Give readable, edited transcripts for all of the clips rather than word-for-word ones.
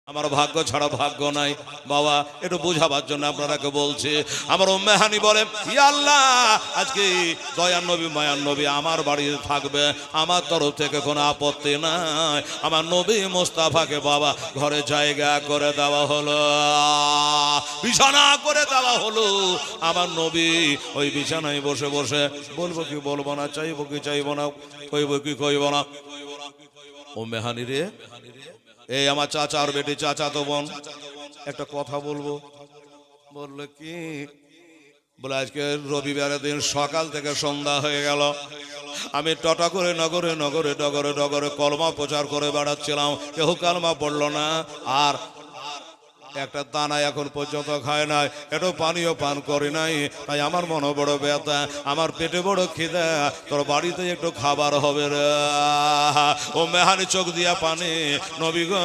আমার ভাগ্য ছাড়া ভাগ্য নাই বাবা, একটু বোঝাবার জন্য আপনারাকে বলছি। আমার উম্মে হানি বলে, ইয়া আল্লাহ, আজকে দয়ার নবী মায়ার নবী আমার বাড়িতে থাকবে, আমার তরফ থেকে কোনো আপত্তি নাই। আমার নবী মোস্তাফাকে বাবা ঘরে জায়গা করে দেওয়া হলো, বিছানা করে দেওয়া হলো। আমার নবী ওই বিছানায় বসে বসে বলবো কি বলবো না, চাইবো কি চাইবো না, কইব কি কইব না। উম্মে হানি রে, এই আমার চাচার বেটি, চাচা তো বোন, একটা কথা বলবো। বললো কি? বলে আজকে রবিবারের দিন সকাল থেকে সন্ধ্যা হয়ে গেল, আমি টটা করে নগরে নগরে ডগরে ডগরে কলমা প্রচার করে বেড়াচ্ছিলাম, কেউ কালমা পড়লো না, আর একটা দানা এখন পর্যন্ত খায় নাই, একটু পানিও পান করি নাই। তাই আমার মনে বড় ব্যথা, আমার পেটে বড় খিদা, তোর বাড়িতে একটু খাবার হবে রে। ও মেহানি চোখ দিয়া পানি, নবী গো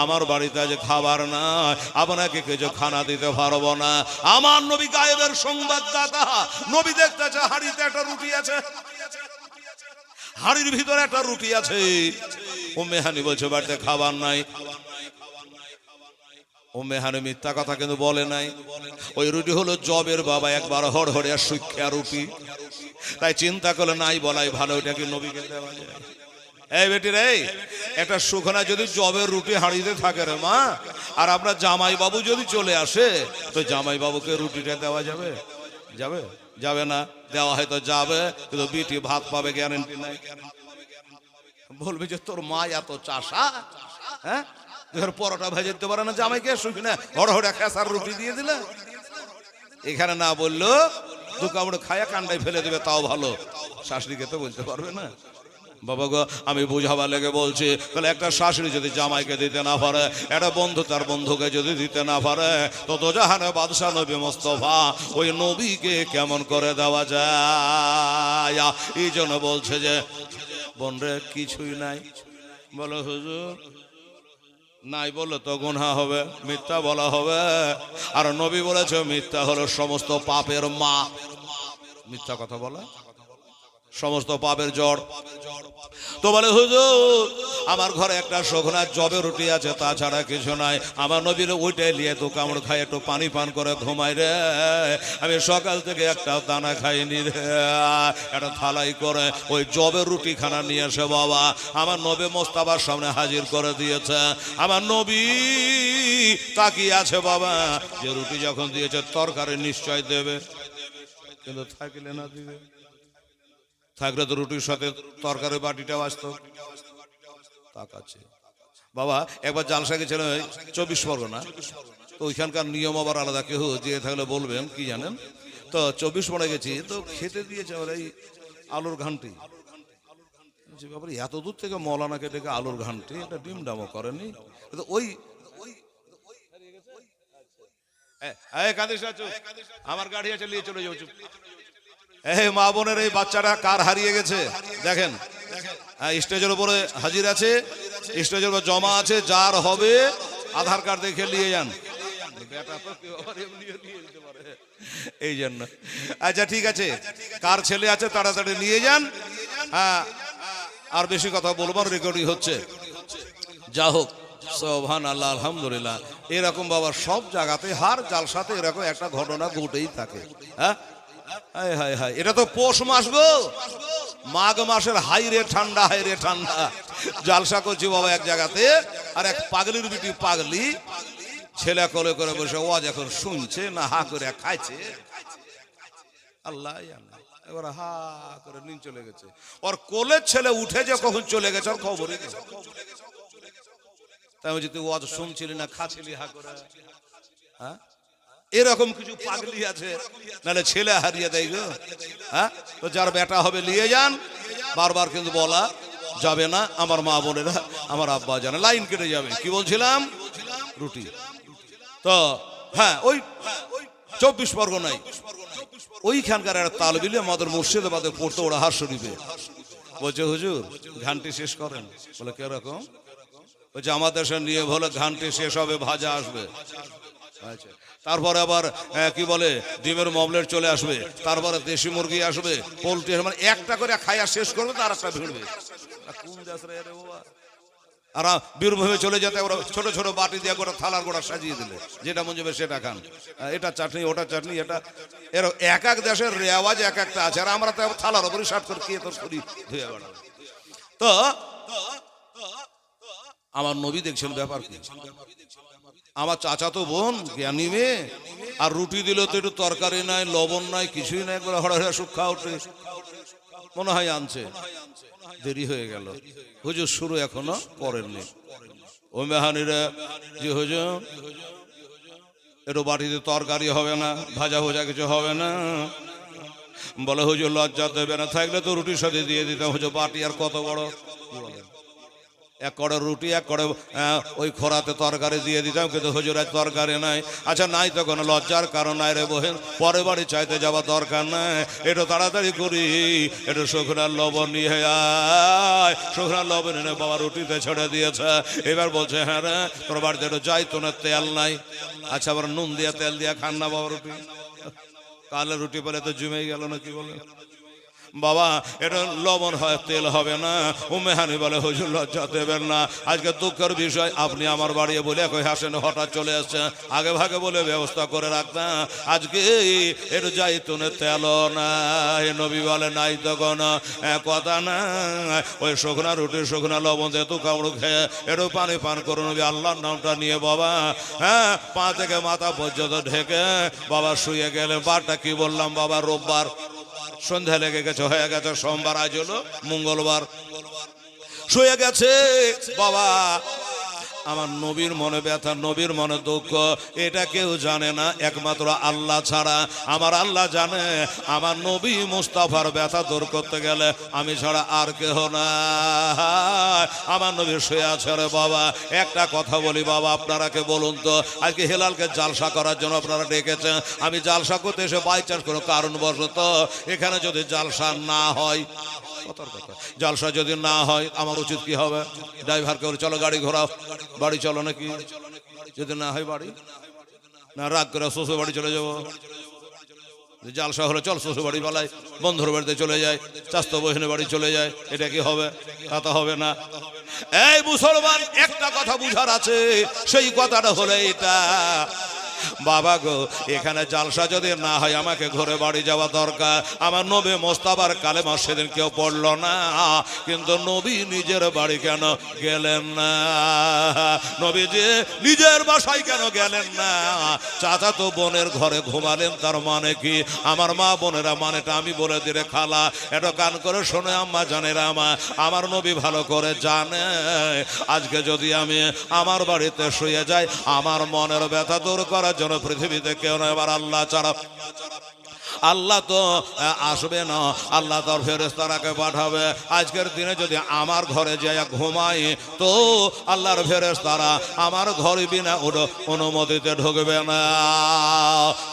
আমার বাড়িতে আজ খাবার নাই, আপনাকে কিছু খানা দিতে পারবো না। আমার নবী গায়েবের সংবাদদাতা, নবী দেখতেছে হাড়িতে একটা রুটি আছে, হাড়ির ভিতরে একটা রুটি আছে। ও মেহানি বলছে বাড়িতে খাবার নাই। উম্মে হানি মিথ্যা কথা কিন্তু বলে নাই। ওই রুটি হলো জবের বাবা একবার হড়হড়িয়া সুখ্যা রুটি, তাই চিন্তা করলে নাই বলাই ভালো, ওইটা কি নবীকে দেওয়া যায়? এই বেটি রে, একটা শুকনা যদি জবের রুটি হাঁড়িতে থাকে রে মা, আর আপনার জামাই বাবু যদি চলে আসে, তো জামাই বাবুকে রুটিটা দেওয়া যাবে? যাবে? যাবে না। দেওয়া হয়তো যাবে, কিন্তু বিটি ভাত পাবে গ্যারেন্টি নাই। বলবে যে তোর মা এত চাষা, হ্যাঁ, পরোটা ভেজে দিতে পারে না জামাইকে, শুকনা হড়হড়া খেসার রুটি দিয়ে দিলে। এখানে না বললো দু কামড় খায়া কান্ডায় ফেলে দেবে, তাও ভালো, শাশুড়িকে তো বলতে পারবে না। বাবা গো, আমি বুঝাবার লেগে বলছি, তাহলে একটা শাশুড়ি যদি জামাইকে দিতে না পারে, একটা বন্ধু তার বন্ধুকে যদি দিতে না পারে, তো দোজাহানে বাদশাহ নবী মোস্তফা ওই নবীকে কেমন করে দেওয়া যায়? এই জন্য বলছে যে বোন রে, কিছুই নাই। বলো হুজুর, নাই বললে তো গুনাহ হবে, মিথ্যা বলা হবে। আর নবী বলেছে মিথ্যা হলো সমস্ত পাপের মা। মিথ্যা কথা বলা সমস্ত পাপের জড়। তো বলে হুজুর, আমার ঘরে একটা শুকনা জবের রুটি আছে, তাছাড়া কিছু নাই। আমার নবীর ওইটাই নিয়ে দু কামড় খাই, একটু পানি পান করে ঘুমাই রে। আমি সকাল থেকে একটা দানা খাইনি রে। একটা থালাই করে ওই জবের রুটি খানা নিয়ে এসে বাবা আমার নবী মোস্তাফার সামনে হাজির করে দিয়েছে। আমার নবী তাকিয়ে আছে বাবা, যে রুটি যখন দিয়েছে তরকারি নিশ্চয় দেবে, কিন্তু থাকলে না দিবে। থাকলে তো রুটির সাথে তরকারি বাটিটাও আসতো। তাকাচ্ছে বাবা। একবার জালসা গেছিলাম 24 পরগনা, তো ওইখানকার নিয়ম আবার আলাদা, কেউ যে থাকলে বলবেন কি জানেন। তো 24 পরে গেছি, তো খেতে দিয়েছে আবার এই আলুর ঘান্টি। ব্যাপারে এত দূর থেকে মৌলানাকে ডেকে আলুর ঘান্টি, এটা ডিম ডামও করেনি। ওই আমার গাড়ি আছে, নিয়ে চলে যাও। এই মা বোনের এই বাচ্চাটা কার হারিয়ে গেছে দেখেন, স্টেজের উপরে হাজির আছে, স্টেজের উপর জমা আছে, যার হবে আধার কার্ড দেখে নিয়ে যান। এই জন্য আচ্ছা ঠিক আছে, কার ছেলে আছে তাড়াতাড়ি নিয়ে যান। হ্যাঁ, আর বেশি কথা বলবার, রেকর্ডিং হচ্ছে। যা হোক, সুবহানাল্লাহ, আলহামদুলিল্লাহ। এরকম বাবা সব জায়গাতে হার জালসাতে এরকম একটা ঘটনা ঘটেই থাকে। হ্যাঁ, হায় হায় হায়, এটা তো পৌষ মাস গো, মাঘ মাসের হাই রে ঠান্ডা, হাই রে ঠান্ডা। জালসা করছি বাবা এক জায়গাতে, আর এক পাগলির বিটি পাগলি ছেলে কোলে করে বসে ওয়াজ এখন শুনছে, না হা করে খাইছে। আল্লাহ এবার হা করে নিন চলে গেছে। ওর কোলের ছেলে উঠে যে কখন চলে গেছে ওর খবরই নেই। তাই বলছি তুই ওয়াজ শুনছিলি না খাচ্ছিলি হা করে? হ্যাঁ, এরকম কিছু পাগলি আছে, নাহলে ছেলে হারিয়ে দেয় গো। হ্যাঁ, তো যার বেটা হবে নিয়ে যান, বারবার কিন্তু বলা যাবে না। আমার মা বোনেরা, আমার আব্বা জানে, লাইন কেটে যাবে। কি বলছিলাম? রুটি। তো হ্যাঁ, ওই 24 পরগনায় ওইখানকার একটা তালবিলে আমাদের মুর্শিদাবাদে পড়তো, ওরা হার শরীফে। বলছে হুজুর ঘান্টি শেষ করেন। বলে কিরকম? বলছে আমাদের দেশে নিয়ে হলো ঘান্টি শেষ হবে, ভাজা আসবে। আচ্ছা, তারপরে আবার কি বলে ডিমের মমলেট চলে আসবে, তারপরে দেশি মুরগি আসবে, পোলট্রি, মানে একটা করে খাইয়া শেষ করবে, তার একটা ভিড়বে। কোন দেশ রে বাবা? আর বীরভূমে চলে যেতে ওরা ছোট ছোট বাটি দিয়ে গোটা থালার গোটা সাজিয়ে দিলে, যেটা মন যাবে সেটা খান, এটা চাটনি ওটা চাটনি, এটা এর এক এক দেশের রেওয়াজ এক একটা আছে। আর আমরা তো থালার ওপরই সার্ট করে কি তোর শরীর ধুয়ে বেড়াবো। তো আমার নবী দেখছেন ব্যাপার কি, আমার চাচাতো বোন জ্ঞানী মেয়ে, আর রুটি দিল তো একটু তরকারি নাই, লবণ নাই, কিছুই নাই, একবার হড়া হড়া শুক্ষা উঠে মনে হয় আনছে। দেরি হয়ে গেল, হুজুর শুরু এখনো করেননি। ও মেহানিরা যে হুজুর একটু বাটিতে তরকারি হবে না, ভাজা ভোজা কিছু হবে না? বলে হুজুর লজ্জা দেবে না, থাকলে তো রুটির সাথে দিয়ে দিতাম। হুজুর বাটি আর কত বড়, এক কড়ে রুটি এক কড়ে ওই খোরাতে তরকারি দিয়ে দিতাম, কিন্তু হুজুর আজ তরকারি নাই। আচ্ছা নাই তো কোনো লজ্জার কারণ নাই রে বহেন, পরে বাড়ি চাইতে যাওয়া দরকার নাই, একটু তাড়াতাড়ি করি, একটু শুকনার লবণ নিয়ে আয়। শুকনার লবণ এনে বাবা রুটিতে ছেড়ে দিয়েছে। এবার বলছে হ্যাঁ রে তোর বাড়িতে একটু জাইতুনের তেল নাই? আচ্ছা আবার নুন দিয়ে তেল দিয়ে খান না বাবা রুটি? কালে রুটি পেলে তো জমে গেল না, কি বলে বাবা এটা লবণ হয় তেল হবে না। উম্মেহানি বলে হুজুর লজ্জা দেবেন না, আজকে দুঃখের বিষয় আপনি আমার বাড়ি বলে কই হাসেন, হঠাৎ চলে আসছে, আগে ভাগে বলে ব্যবস্থা করে রাখতাম। আজকে এর জাইতুনের তেল নাই। নবী বলে নাই তখন কথা না, ওই শুকনা রুটি শুকনা লবণ দিয়ে তু কামড় খেয়ে একটু পানি পান করুন, নবী আল্লাহর নামটা নিয়ে বাবা হ্যাঁ পা থেকে মাথা পর্যন্ত ঢেকে বাবা শুয়ে গেলে। বারটা কি বললাম বাবা, রোববার সন্ধ্যা লেগে গেছে, হয়ে গেছে সোমবার, আজ হলো মঙ্গলবার, শুয়ে গেছে বাবা। আমার নবীর মনে ব্যথা, নবীর মনে দুঃখ, এটা কেউ জানে না একমাত্র আল্লাহ ছাড়া। আমার আল্লাহ জানে আমার নবী মুস্তাফার ব্যথা দূর করতে গেলে আমি ছাড়া আর কেহ না। আমার নবী শুয়ে আছে রে বাবা। একটা কথা বলি বাবা, আপনারা কে বলুন তো, আজকে হেলালকে জালসা করার জন্য আপনারা ডেকেছেন, আমি জালসা করতে এসে বাই চান্স কোনো কারণবশত এখানে যদি জালসা না হয়, জালসা যদি না হয় আমার উচিত কি হবে? ড্রাইভারকে বলে চলো গাড়ি ঘোরাও, বাড়ি চলো নাকি? যদি না হয় বাড়ি না, রাগ করে শ্বশুর বাড়ি চলে যাবো। জালসা হলে চল শ্বশুর বাড়ি পালাই, বন্ধুর বাড়িতে চলে যায়, চাস্তো বহিনের বাড়ি চলে যায়, এটা কি হবে? তা হবে না। এই মুসলমান একটা কথা বুঝার আছে, সেই কথাটা হলে এটা বাবা গো, এখানে জালসা যদি না হয় আমাকে ঘরে বাড়ি যাওয়া দরকার। আমার নবী মোস্তাফার কালেমা সেদিন কেউ পড়লো না, কিন্তু নবী নিজের বাড়ি কেন গেলেন না? নবী যে নিজের বাসায় কেন গেলেন না? চাচা তো বোনের ঘরে ঘুমালেন, তার মানে কি? আমার মা বোনেরা মানেটা আমি বলে দিলে খালা এটা কান করে শোনে আম্মা জানেরা আমার নবী ভালো করে জানে। আজকে যদি আমি আমার বাড়িতে শুয়ে যাই, আমার মনের ব্যথা দূর করার জন্য পৃথিবীতে কেউ নয়, এবার আল্লাহ ছাড়া। আল্লাহ তো আসবে না, আল্লাহ তার ফেরেশতারাকে পাঠাবে। আজকের দিনে যদি আমার ঘরে যায় ঘুমাই, তো আল্লাহর ফেরেশতারা আমার ঘরে বিনা অনুমতিতে ঢুকবে না,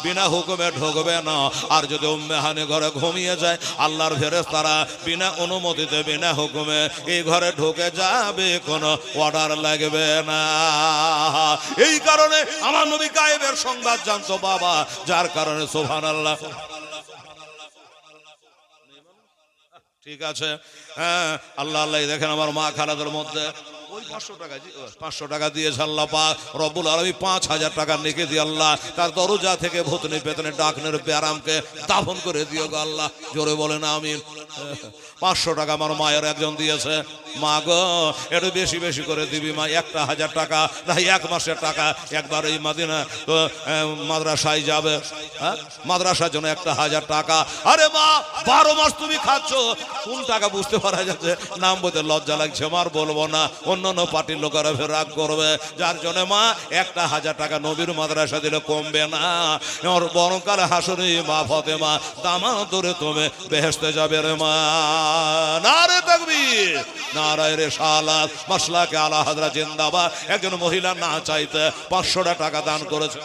বিনা হুকুমে ঢুকবে না। আর যদি উম্মেহানি ঘরে ঘুমিয়ে যায়, আল্লাহর ফেরেশতারা বিনা অনুমতিতে বিনা হুকুমে এই ঘরে ঢুকে যাবে, কোনো অর্ডার লাগবে না। এই কারণে আমার নবী গায়েবের সংবাদ জানতো বাবা, যার কারণে সুবহানাল্লাহ। ঠিক আছে হ্যাঁ, আল্লাহ আল্লাহ দেখেন আমার মা খালাদের মধ্যে ওই 500 টাকা দিয়েছে আল্লাহ পাক রব্বুল আলামিন, 5000 টাকা লিখে দিয়ে আল্লাহ তার দরজা থেকে ভূতনি পেতনে ডাকনের ব্যারামকে দাফন করে দিও গো আল্লাহ। জোরে বলেন আমিন। 500 টাকা আমার মায়ের একজন দিয়েছে। মা গো একটু বেশি বেশি করে দিবি মা, 1000 টাকা না 1 মাসের টাকা একবার এই মাদিনা তো মাদ্রাসায় যাবে, হ্যাঁ মাদ্রাসার জন্য 1000 টাকা। আরে মা 12 মাস তুমি খাচ্ছ, কোন টাকা বুঝতে পারা যাচ্ছে, নাম বলতে লজ্জা লাগছে মার বলবো না, অন্যান্য পার্টির লোকেরা ফের রাগ করবে। যার জন্য মা 1000 টাকা নবীর মাদ্রাসা দিলে কমবে না, বরংকার হাসুরি মা ফতেমা দামা ধরে তুমি বেহেশতে যাবে রে মা। নারে তাকবীর, নারায়ে রিসালাত, মাসলাকে আলা হযরত জিন্দাবাদ। একজন মহিলা না চাইতে 500 টাকা দান করেছে।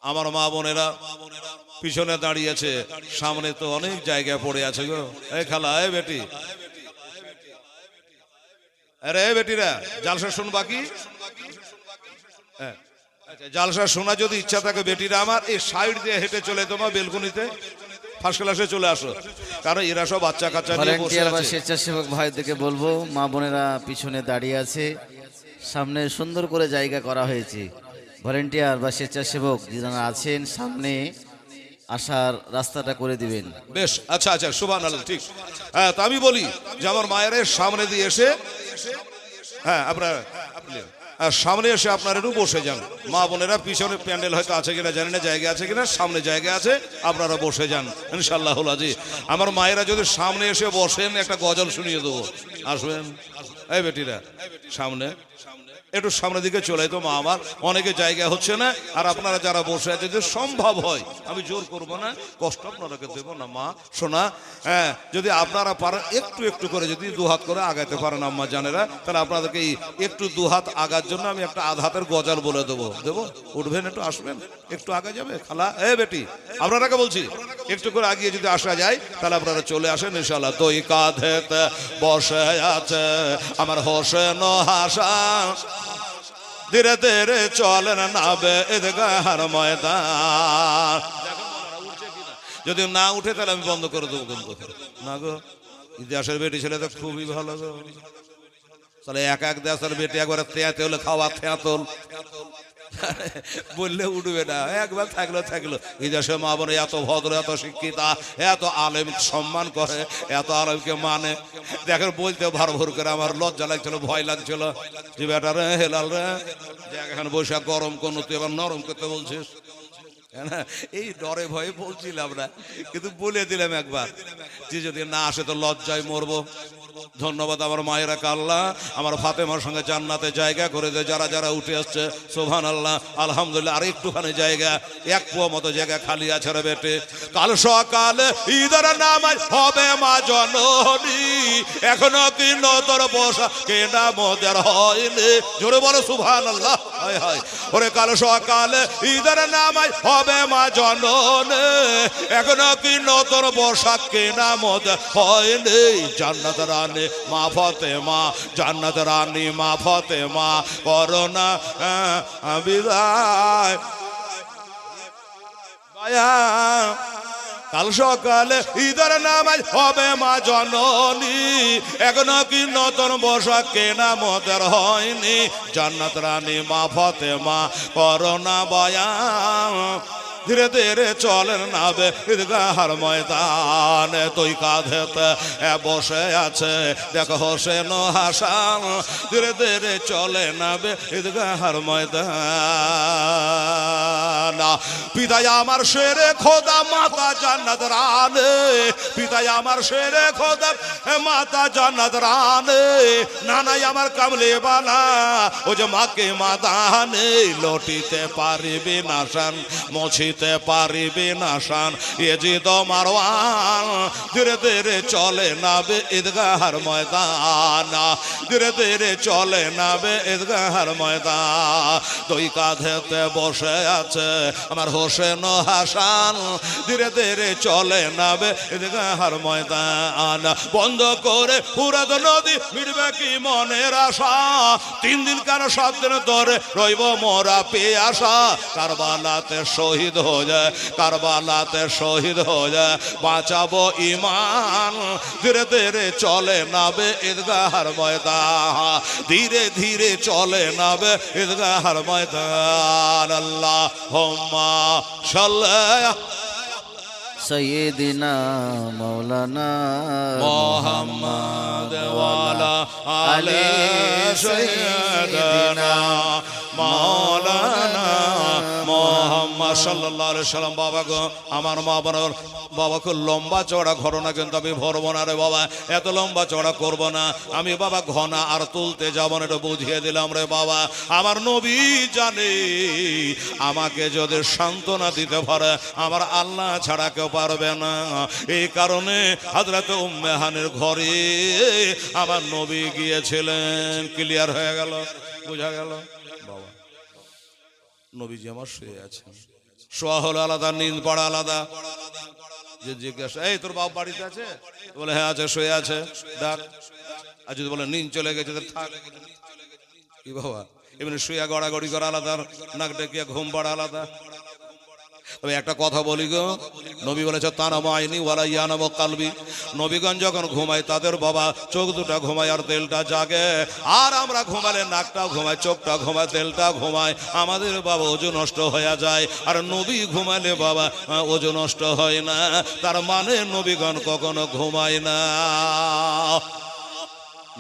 আমার মা বোনেরা পিছনে দাঁড়িয়েছে, সামনে তো অনেক জায়গা পড়ে আছে গো। এই খালা, এই বেটি, আরে বেটিরা জালসা শুনবা কি? জালসা শোনা যদি ইচ্ছা থাকে বেটিরা আমার, এই সাইড দিয়ে হেঁটে চলে তোমার বেলকুনিতে ফার্স্ট ক্লাসে চলে আসো, কারণ এরা সব বাচ্চা কাচ্চা নিয়ে বসে ভলেন্টিয়ার বা আছে। স্বেচ্ছাসেবক ভাইদেরকে বলবো, মা বোনেরা পিছনে দাঁড়িয়ে আছে, সামনে সুন্দর করে জায়গা করা হয়েছে। ভলেন্টিয়ার বা স্বেচ্ছাসেবক যারা আছেন সামনে আসার রাস্তাটা করে দিবেন। বেশ, আচ্ছা আচ্ছা, সুবহানাল্লাহ, ঠিক। হ্যাঁ, তা আমি বলি যে আমার মায়ের সামনে দিয়ে এসে, হ্যাঁ আপনার সামনে এসে আপনার একটু বসে যান। মা বোনেরা পিছনে প্যান্ডেল হয়তো আছে কিনা জানি না, জায়গা আছে কিনা, সামনে জায়গা আছে, আপনারা বসে যান ইনশাআল্লাহ আজি। আমার মায়েরা যদি সামনে এসে বসেন, একটা গজল শুনিয়ে দেবো। আসবেন এই বেটিরা সামনে, একটু সামনের দিকে চলে তো মা আমার, অনেকে জায়গা হচ্ছে না। আর আপনারা যারা বসে আছে, যদি সম্ভব হয়, আমি জোর করব না, কষ্ট আপনারাকে দেবো না মা সোনা। হ্যাঁ, যদি আপনারা পারেন একটু একটু করে যদি দুহাত করে আগাইতে পারেন আম্মা জানেরা, তাহলে আপনাদেরকে এই একটু দুহাত আগার জন্য আমি একটা আধ হাতের গজাল বলে দেবো। উঠবেন, একটু আসবেন, একটু আগে যাবে খালা। বেটি আপনারাকে বলছি, একটু করে আগিয়ে যদি আসা যায়, তাহলে আপনারা চলে আসেন ইনশাআল্লাহ। দই কাঁধেতে বসে আছে আমার হোসেন হাসা, ধীরে ধীরে চলেন নাবে ঈদগাহর ময়দান। যদি না উঠে তাহলে আমি বন্ধ করে দেবো কিন্তু। না গো, ইতিহাসের বেটি ছেলে তো খুবই ভালো গো। তাহলে এক এক দেশের বেটি একবারে তেয়াতে হলে খাওয়া তেয়াতল বললে উঠবে না, একবার থাকলো। এই দেশে মা বোনে এত ভদ্র, এত শিক্ষিতা, এত আলেম সম্মান করে, এত আলেমকে মানে। দেখেন বলতে ভর করে আমার লজ্জা লাগছিল, ভয় লাগছিল যে বেটা রে হেলাল রে, এখানে বসে গরম কোন তুই এবার নরম করতে বলছিস। এই ডরে ভয়ে বলছিলাম না, কিন্তু বলে দিলাম একবার যে যদি না আসে তো লজ্জায় মরবো। ধন্যবাদ আমার মায়েরা, আল্লাহ আমার ফাতেমার সঙ্গে জান্নাতে জায়গা করে দেয়। যারা যারা উঠে আসছে সুবহানাল্লাহ, আলহামদুলিল্লাহ। আর একটুখানি জায়গা, এক পোয়া মতো জায়গা খালি আছে রে বেটে। কাল সকালে ঈদের নামাজ হবে মা জননী, এখনো কি নতর বসা কেনা মোদের হয়নি। জোরে বলো সুবহানাল্লাহ। হায় হায়, ওরে কাল সকালে ঈদের নামাজ হবে মা জননী, এখনো কি নতর বসা কেনা মোদের হয়নি। জান্নাত রানী মা ফাতেমা, জান্নাত রানী মা ফাতেমা, করোনা বিদায় কাল সকালে ঈদের নামাজ হবে মা জননী, এখনো কি নতুন বসা কেনা মোদের হয়নি। জান্নাত রানী মা ফাতেমা, করোনা বয়ান, ধীরে ধীরে চলেন নাবে ঈদগাহর ময়দানে। তুই কাঁধেতে বসে আছে দেখো হোসেন হাসান, ধীরে ধীরে চলে নাবে ঈদগাহর ময়দান। পিতাই আমার শেরে খোদা মাতা জান্নাত রানী, পিতাই আমার শেরে খোদা মাতা জান্নাত রানী, নানাই আমার কামলে বালা ও যে মাকে মাদানে, লটিতে পারিবে না শান, মুছিতে পারিবে না শান, ইয়েজিদ মারওয়ান, ধীরে ধীরে চলে নাবে ঈদগাহর ময়দান, ধীরে ধীরে চলে নাবে ঈদগাহর ময়দান। দুই কাঁধেতে বসে আছে আমার হোসেন হাসান, ধীরে ধীরে চলে নাবে ঈদগাহর ময়দান। বন্ধ করে ফুরাত নদী মিটবে কি মনের আশা, 3 দিন কেন 7 দিন ধরে রইব মোরা পেয়াসা। কারবালাতে শহীদ হয়ে যায়, কারবালাতে শহীদ হয়ে যায়, বাঁচাবো ইমান, ধীরে ধীরে চলে নাবে ঈদগাহর ময়দান, ধীরে ধীরে চলে নাবে ঈদগাহর ময়দান। আল্লাহুম্মা সাল্লি সৈয়দিনা মৌলানা মুহাম্মদ ওয়া আলা আলি সাইয়্যিদিনা মাওলানা মুহাম্মদ সাল্লাল্লাহু আলাইহি সাল্লাম। বাবা গো, আমার মা বাবার বাবা খুব লম্বা চওড়া ঘটনা কিন্তু আমি ভরবো না রে বাবা, এত লম্বা চওড়া করবো না আমি বাবা, ঘনা আর তুলতে যাবো না, এটা বুঝিয়ে দিলাম রে বাবা। আমার নবী জানে আমাকে যদি সান্ত্বনা দিতে পারে আমার আল্লাহ ছাড়া কেউ পারবে না। এই কারণে হযরত উম্মে হানির ঘরে আমার নবী গিয়েছিলেন। ক্লিয়ার হয়ে গেল, বোঝা গেল বাবা। নবীজি আমার শুয়ে আছেন, শোয়া হলো আলাদা, নিন্দ পড়া আলাদা। যে জিজ্ঞাসা, এই তোর বাপ বাড়িতে আছে? বলে হ্যাঁ আছে, শুয়ে আছে, ডাক। আর যদি বলে নিন্দ চলে গেছে থাক। কি বাবা, এমনি শুয়ে গড়াগড়ি করা আলাদা, নাক ডেকিয়া ঘুম পাড়া আলাদা। তবে একটা কথা বলি গো, নবী বলেছে তানামু আইনি ওয়ালা ইয়ানামু কালবি। নবীগণ যখন ঘুমায় তাদের বাবা চোখ দুটা ঘুমায় আর তেলটা জাগে, আর আমরা ঘুমালে নাকটা ঘুমায়, চোখটা ঘুমায়, তেলটা ঘুমায়, আমাদের বাবা ওজন নষ্ট হয়ে যায়। আর নবী ঘুমালে বাবা ওজন নষ্ট হয় না। তার মানে নবীগণ কখনো ঘুমায় না।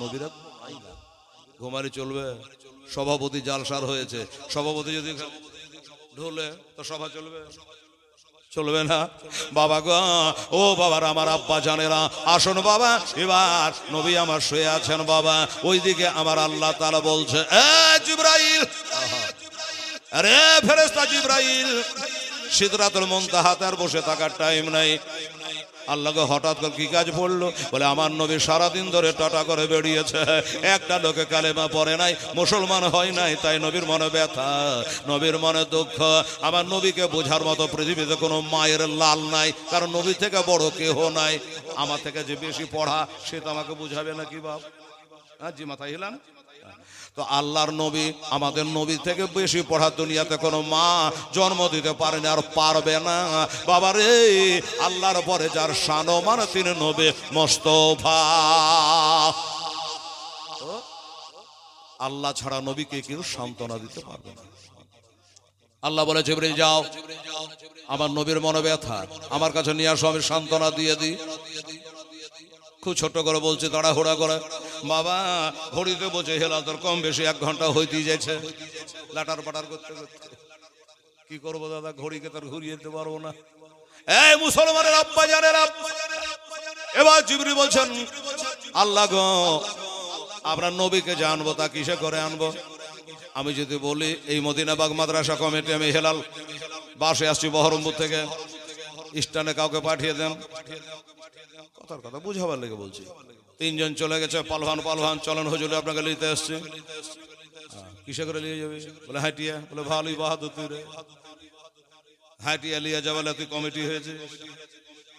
নবীরা ঘুমায় না, ঘুমালে চলবে? সভাপতি জালসার হয়েছে, সভাপতি যদি ঢোলে তো সভা চলবে? চলবে না। বাবা গো, ও বাবার, আমার আব্বা জানেরা, আসুন বাবা, এবার নবী আমার শুয়ে আছেন বাবা, ওইদিকে আমার আল্লাহ তাআলা বলছে, এ জিবরাইল, আরে ফেরেশতা জিবরাইল, সিদরাতুল মুনতাহাতে আর বসে থাকার টাইম নাই। আল্লাহকে হঠাৎ করে কি কাজ পড়লো? বলে আমার নবী সারাদিন ধরে টাটা করে বেরিয়েছে, একটা লোকে কালেমা পড়ে নাই, মুসলমান হয় নাই, তাই নবীর মনে ব্যথা, নবীর মনে দুঃখ। আমার নবীকে বোঝার মতো পৃথিবীতে কোনো মায়ের লাল নাই, কারণ নবী থেকে বড় কেহ নাই। আমার থেকে যে বেশি পড়া সে তো আমাকে বুঝাবে না কি বাপ? হ্যাঁ জি, মাথায় হিলান। তো আল্লাহর নবী, আমাদের নবী থেকে বেশি পড়া দুনিয়াতে কোনো মা জন্ম দিতে পারেনি আর পারবে না। বাবারে, আল্লাহর পরে যার শানমান তিনি নবী মোস্তফা। আল্লাহ ছাড়া নবীকে কেউ সান্ত্বনা দিতে পারবে না। আল্লাহ বলে জিবরিল যাও, আমার নবীর মনে ব্যথা আমার কাছে নিয়ে আসো, আমি সান্ত্বনা দিয়ে দিই। খুব ছোট করে বলছে, তাড়াহুড়া করে। বাবা ঘড়িতে বসে হেলা তোর কম বেশি 1 ঘন্টা হইতেই যাচ্ছে, লাটার পাটার করতে করতে। কি করবো দাদা, ঘড়িকে তার ঘুরিয়ে দিতে পারবো না। এই মুসলমানের আব্বা জানেরা, এবার জিবরিল বলছেন, আল্লাহ গো, আপনার নবীকে জানবো, তা কিসে করে আনবো? আমি যদি বলি এই মদিনাবাগ মাদ্রাসা কমিটি, আমি হেলাল বাসে আসছি বহরমপুর থেকে, স্ট্যান্ডে কাউকে পাঠিয়ে দেন। কথার কথা বুঝাবার লেগে বলছি। 3 জন চলে গেছে, পালহান চলেন হুজুর আপনাকে নিতে এসছে। কিসে করে নিয়ে যাবে? বলে হাঁটিয়া। বলে ভালোই বাহাদুর তুই রে, হাঁটিয়া লিয়ে যাবে, তুই কমিটি হয়েছে,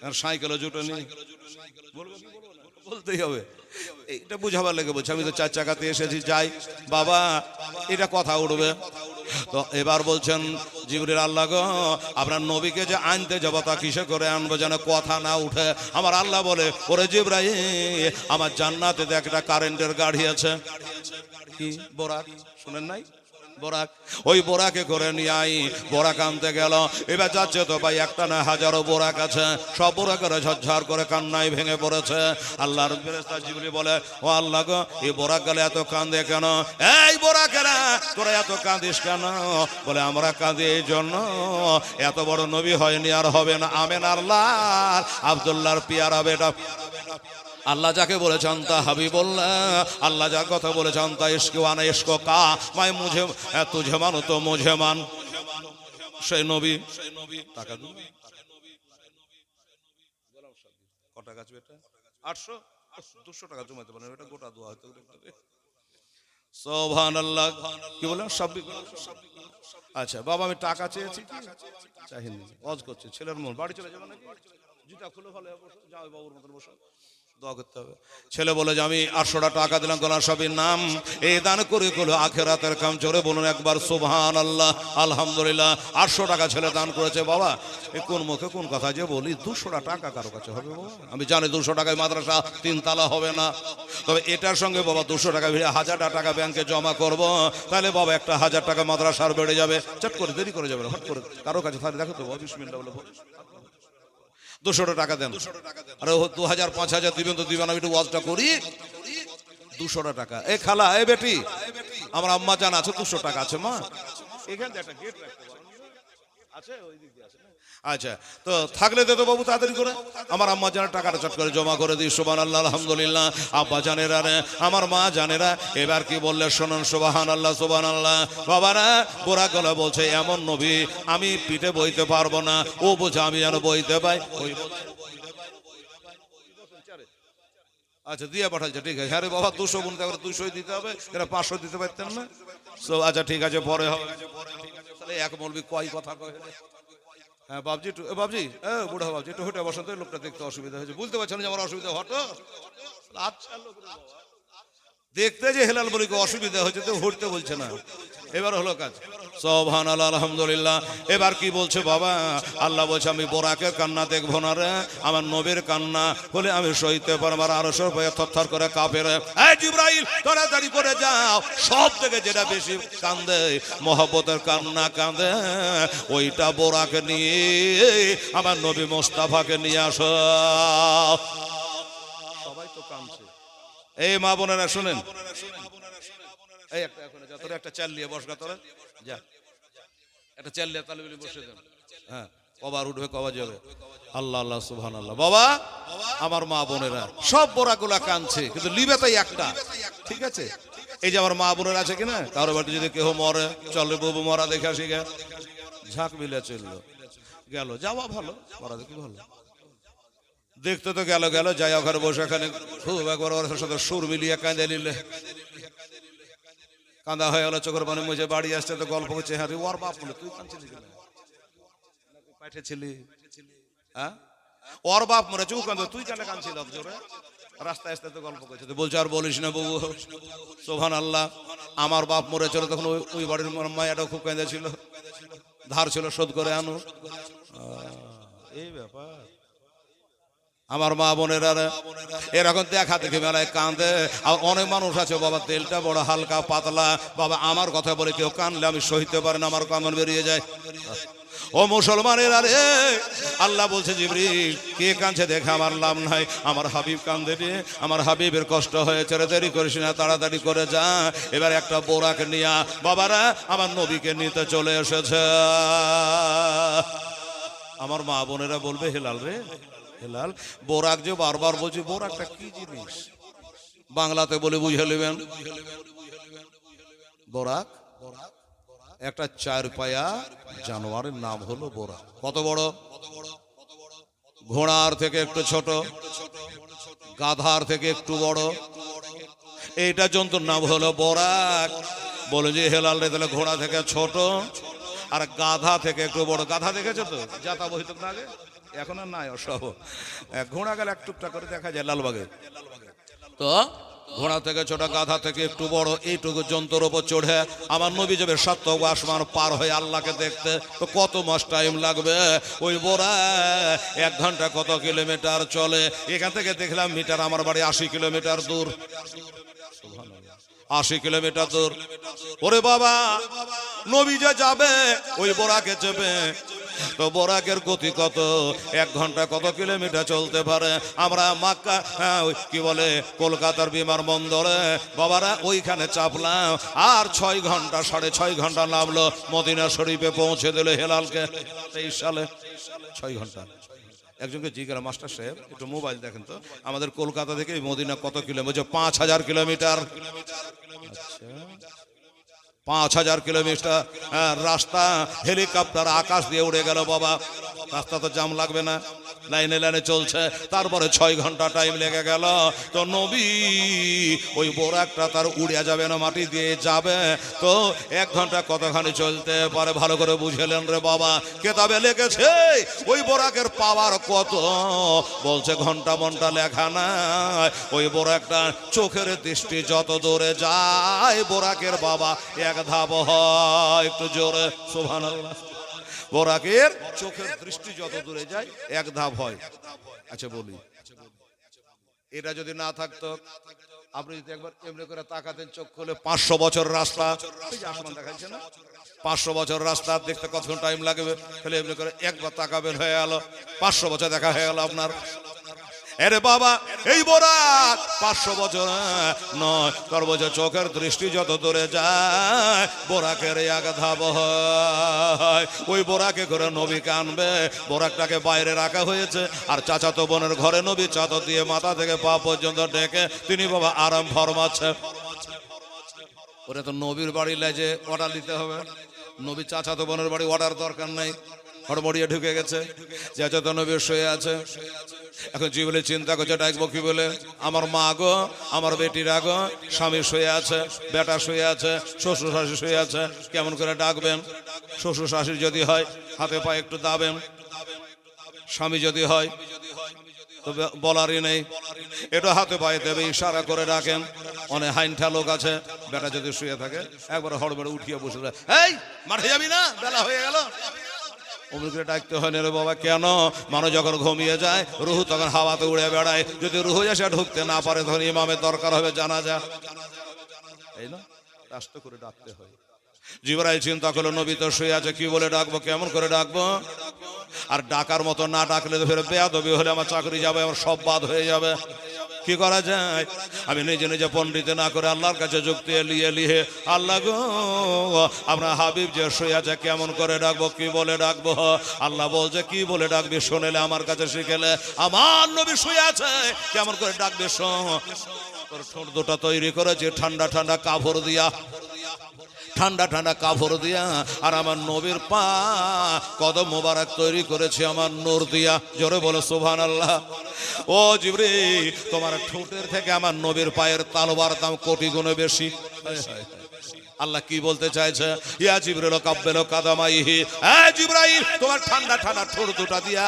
আর সাইকেলও জুটোনি। বলতেই হবে, এটা বুঝাবার লেগে বলছি। আমি তো 4 চাকাতে এসেছি, যাই বাবা, এটা কথা উঠবে। তো এবার বলছেন জিবরিল, আল্লাহ গো, আপনার নবীকে যে আনতে যাবো তা কিসে করে আনবো যেন কথা না উঠে? আমার আল্লাহ বলে, ওরে জিবরাইল, আমার জান্নাতে একটা কারেন্টের গাড়ি আছে, কি বোরাক, শুনেন নাই? বোরাক, ওই বোরাকে করে নিয়ে আই। বোরাক আনতে গেল, এবার যাচ্ছে তো ভাই, একটা না হাজারো বোরাক আছে, সব বোরাকের ঝরঝর করে কান্নায় ভেঙে পড়েছে। আল্লাহর ফেরেশতা জিবরিল বলে, ও আল্লাহ গো, এই বোরাক গেলে এত কান্দে কেন? এই বোরাকেরা, তোরা এত কাঁদিস কেন? বলে আমরা কাঁদি এই জন্য, এত বড় নবী হয়নি আর হবে না, আমেনার লাল আব্দুল্লাহর পিয়ারা বেটা। আল্লাহ যাকে বলেছেন তা হাবিবুল্লাহ, আল্লাহ যা কথা বলেছেন তা ইশক ওয়ানা ইশক কা মাই মুঝে তুঝে মান তো মুঝে মান। সেই নবী টাকা দিন, কত টাকা আছে এটা? 800 200 টাকা জমাতে পারেন, এটা গোটা দোয়া হতে। সুবহানাল্লাহ, কি বলেন? আচ্ছা বাবা, আমি টাকা চেয়েছি, চাইনি, ওয়াজ করছে, ছেলের মন, বাড়ি চলে যাবে নাকি? জুতা খুলে ভালো যাও, বাবুর মতন বসো, দোয়া করতে হবে। ছেলে বলে যে আমি 800 টাকা দিলাম, গোলাম সবির নাম এই দান করে করলো আখেরাতের কাম। জোরে বলুন একবার সুবহানাল্লাহ, আলহামদুলিল্লাহ। 800 টাকা ছেলে দান করেছে। বাবা, এ কোন মুখে কোন কথা যে বলি, 200 টাকা কারো কাছে হবে বাবা? আমি জানি 200 টাকায় মাদ্রাসা 3 তালা হবে না, তবে এটার সঙ্গে বাবা 200 টাকা ভিড়ে 1000 টাকা ব্যাংকে জমা করব, তাহলে বাবা একটা 1000 টাকা মাদ্রাসার বেড়ে যাবে। চট করে দেরি করে যাবে না, হট করে কারো কাছে তাহলে দেখো তো, বিসমিল্লাহ বলে 200 টাকা দেন। আরে 2000 5000 দিবেন তো দিবেন, আমি একটু ওয়াজটা করি। 200 টাকা। এ খালা, এ বেটি, আমার আম্মা জান আছে, 200 টাকা আছে মা, এখানে একটা গেট রাখতে পারেন, আছে ওই দিক দিয়ে আছে। আচ্ছা, তো থাকলে দে তো বাবু, তাড়াতাড়ি করে। আমার আম্মা জানের টাকাটা চট করে জমা করে দিই। সুবহানাল্লাহ, আলহামদুলিল্লাহ। আব্বা জানেরা, আমার মা জানেরা, এবার কি বললে শুনুন, সুবহানাল্লাহ, সুবহানাল্লাহ। বাবারা, বোরা গলা বলছে, এমন নবী আমি পিঠে বইতে পারবো না, ও বোঝা আমি যেন বইতে পাই। আচ্ছা দিয়ে পাঠাচ্ছে, ঠিক আছে। আরে বাবা 200 গুনতে হবে, 200 দিতে হবে, এরা 500 দিতে পারতেন না। আচ্ছা ঠিক আছে, পরে হবে। তাহলে এক মৌলবি কয় কথা কয়। হ্যাঁ বাবজি, বাবজি, বুড়া বাবজি, একটু হেঁটে বসন্ত, লোকটা দেখতে অসুবিধা হয়েছে, বুঝতে পারছেন যে আমার অসুবিধা, হটো। আচ্ছা, দেখতে যে হেলাল বলি অসুবিধা হয়েছে, তো হটতে বলছে না। এবার হলো কাজ। সুবহানাল্লাহ, আলহামদুলিল্লাহ। এবার কি বলছে বাবা? আল্লাহ বলছে আমি বোরাকের কান্না দেখবো না রে, আমার নবীর কান্না বলে আমি সইতে পারবো। আর আরশের ভয়ে থরথর করে কাঁপে রে। এই জিবরাইল তাড়াতাড়ি করে যাও, সব থেকে যেটা বেশি কান্দে মহব্বতের কান্না কান্দে, ওইটা বোরাকে নিয়ে আমার নবী মোস্তাফাকে নিয়ে আসো। সবাই তো কাঁদছে। এই মা বোনেরা শুনেন, এই একটা এখন যা তোরা একটা চাল নিয়ে বসগা, তোরা যা একটা চাল নিয়ে তালে বসে দেন। হ্যাঁ, কবার উঠবে কবার যাবে। আল্লাহ আল্লাহ সুবহানাল্লাহ। বাবা আমার মা বোনেরা সব বোরাগুলা কাঁদছে, কিন্তু লিবে তাই একটা, ঠিক আছে? এই যে আমার মা বোনেরা আছে কিনা, কারো বাড়িতে যদি কেউ মরে, চলে বউ মরা দেখে আসি গে, ঝাঁক মিলে চললো গেল, যাওয়া ভালো, মরা দেখি ভালো, দেখতে তো গেল গেল, যাই ওখানে বসে এখানে খুব একবার ওর সাথে সুর মিলিয়ে কাঁদে নিলে, কাঁদা হয়ে গেল, চোখের পানি মুছে বাড়ি আসছে তো গল্প করছে। হ্যাঁ ওর বাপ বলে তুই কাঁদছিলি কেন, পাঠিয়েছিলি? হ্যাঁ ওর বাপ মরে চুপ কাঁদ, তুই কেন কাঁদছিল জোরে? রাস্তায় আসতে তো গল্প করছে, তো বলছে আর বলিস না বউ। সুবহানাল্লাহ। আমার বাপ মরে চলো তখন ওই বাড়ির মায়াটাও খুব কাঁদেছিল, ধার ছিল শোধ করে আনো। এই ব্যাপার আমার মা বোনেরা এরকম দেখা দেখে মেলায় কাঁদে। আর অনেক মানুষ আছে বাবা তেলটা বড় হালকা পাতলা, বাবা আমার কথা বলে কেউ কানলে আমি সইতে পারি না, আমার কামন বেরিয়ে যায়। ও মুসলমানেরা রে, আল্লাহ বলছে জিবরিল কে কাঁদছে দেখে আমার লাভ নাই, আমার হাবিব কাঁদে রে, আমার হাবিবের কষ্ট হয়েছে রে, দেরি করিস না, তাড়াতাড়ি করে যা। এবার একটা বোরাক নিয়া বাবারা আমার নবীকে নিতে চলে এসেছে। আমার মা বোনেরা বলবে হেলাল রে হেলাল, বোরাক যে বারবার বলছি, বোরাকটা কি জিনিস বাংলাতে বলে বুঝে নেবেন। বোরাক একটা চার পায়া জানোয়ারের নাম হলো বোরাক। কত বড়? ঘোড়ার থেকে একটু ছোট, গাধার থেকে একটু বড়, এইটা জন্তুর নাম হলো বোরাক। বলে যে হেলাল রে, তাহলে ঘোড়া থেকে ছোট আর গাধা থেকে একটু বড়। গাধা দেখেছো তো, যাতা বহিত না আগে, এখন আর নাই অসব। ঘোড়া গেলে একটুকটা করে দেখা যায় লালবাগে, তো ঘোড়া থেকে ছোট, গাধা থেকে একটু বড়, এইটুকু জন্তুর ওপর চড়ে আমার নবী যাবে ৭ আসমান পার হয়ে আল্লাহকে দেখতে, তো কত মাস টাইম লাগবে? ওই বোরা 1 ঘন্টা কত কিলোমিটার চলে। এখান থেকে দেখলাম মিটার, আমার বাড়ি 80 কিলোমিটার দূর, 80 কিলোমিটার দূর। ওরে বাবা নবী যে যাবে ওই বোরাকে চেপে, তো বোরাকের গতি কত? 1 ঘন্টা কত কিলোমিটার চলতে পারে? আমরা মক্কা কি বলে কলকাতার বিমানবন্দরে বাবারা ওইখানে চাপলাম, আর 6 ঘন্টা 6.5 ঘন্টা নামলো, মদিনা শরীফে পৌঁছে দিল হেলালকে 23 সালে। 6 ঘন্টা। একজনকে জিজ্ঞাসা, মাস্টার সাহেব একটু মোবাইল দেখেন তো, আমাদের কলকাতা থেকে মদিনা কত কিলোমিটার? 5000 কিলোমিটার। আচ্ছা 5000 কিলোমিটার রাস্তা, হেলিকপ্টার আকাশ দিয়ে উড়ে গেল বাবা, রাস্তা তো জাম লাগবে না, লাইনে লাইনে চলছে। তারপরে 6 ঘন্টা টাইম লেগে গেল, তো নবী ওই বোরাকটা তার উড়ে যাবে না, মাটি দিয়ে যাবে, তো 1 ঘন্টা কতখানি চলতে পারে? ভালো করে বুঝলেন রে বাবা, কেতাবে লিখেছে ওই বোরাকের পাওয়ার কত, বলছে ঘন্টা মন্টা লেখা নাই। ওই বোরাকটা চোখের দৃষ্টি যত দূরে যায়, বোরাকের বাবা 1 ধাপ হয়। একটু জোরে সুবহানাল্লাহ। বোরাকের চোখের দৃষ্টি যত দূরে যায় 1 ধাপ হয়। আচ্ছা বলি, এটা যদি না থাকতো, আপনি যদি একবার এমনি করে তাকাতেন, চোখ খুলে 500 বছর রাস্তা, আসমান দেখাচ্ছে না, 500 বছর রাস্তা দেখতে কতক্ষণ টাইম লাগবে? তাহলে এমনি করে একবার তাকাবেন, হয়ে গেল 500 বছর দেখা হয়ে গেল আপনার। আরে বাবা এই বোরাক 500 বছর নয়, তোর বছর চোখের দৃষ্টি যত দূরে যায়, বোরাকের 1 ধাপ হয়। ওই বোরাকে করে নবীকে আনবে, বোরাকটাকে বাইরে রাখা হয়েছে, আর চাচাতো বোনের ঘরে নবী চাদর দিয়ে মাথা থেকে পা পর্যন্ত ডেকে তিনি বাবা আরাম ফরমাচ্ছে। ওরে তো নবীর বাড়ি লাইজে অর্ডার দিতে হবে, নবী চাচাতো বোনের বাড়ি অর্ডার দরকার নাই, হড়বড়িয়ে ঢুকে গেছে, চাচাতো নবী শুয়ে আছে। এখন জীবনে চিন্তা করছে ডাকবো কি বলে? আমার মা গো, আমার বেটিরা গো, স্বামী শুয়ে আছে, বেটা শুয়ে আছে, শ্বশুর শাশুড়ি শুয়ে আছে, কেমন করে ডাকবেন? শ্বশুর শাশুড়ি যদি হয় হাতে পায়ে একটু দাবেন, স্বামী যদি হয় তো বলারই নেই, এটা হাতে পায়ে দেবে, ইশারা করে ডাকেন। অনেক হাইনঠা লোক আছে, বেটা যদি শুয়ে থাকে একবার হড়বড়ে উঠিয়ে বসে যায়, এই মাঠে যাবি না, বেলা হয়ে গেল। অমুকরে ডাকতে হয় না রে বাবা। কেন? মানুষ যখন ঘুমিয়ে যায় রুহু তখন হাওয়াতে উড়ে বেড়ায়, যদি রুহু এসে ঢুকতে না পারে তখন ইমামের দরকার হবে জানাজা, এই না কষ্ট করে ডাকতে হয়। জিবরাইল চিন্তা করলো নবী তো শুয়ে আছে, কি বলে ডাকবো, কেমন করে ডাকবো? আর ডাকার মতো না ডাকলে তো ফের বেয়াদবি হলে আমার চাকরি যাবে, আমার সব বাদ হয়ে যাবে। কি করা যায়? আমি নিজে নিজে পণ্ডিতে না করে আল্লাহর কাছে যুক্তি লিয়ে আল্লাহ গো আপনার হাবিব যে শুয়ে আছে কেমন করে ডাকবো, কি বলে ডাকবো? আল্লাহ বলছে কি বলে ডাকবি শোনেলে আমার কাছে শিখেলে, আমার নবী শুয়ে আছে কেমন করে ডাকবি শোন। তোর ঠোঁট দুটা তৈরি করেছে ঠান্ডা ঠান্ডা কাপড় দিয়া, ঠান্ডা ঠান্ডা কাপড় দিয়া, আর আমার নবীর পা কদম মোবারক তৈরি করেছে আমার নূর দিয়া। জোরে বলো সুবহানাল্লাহ। ও জিবরিল, তোমার ঠোঁটের থেকে আমার নবীর পায়ের তালবার দাম কোটি গুণে বেশি। আল্লাহ কি বলতে চাইছে? ইয়া জিবরিল কাব্বেল কাদামাইহি, এ জিবরাইল তোমার ঠান্ডা ঠান্ডা ঠোঁট দুটা দিয়া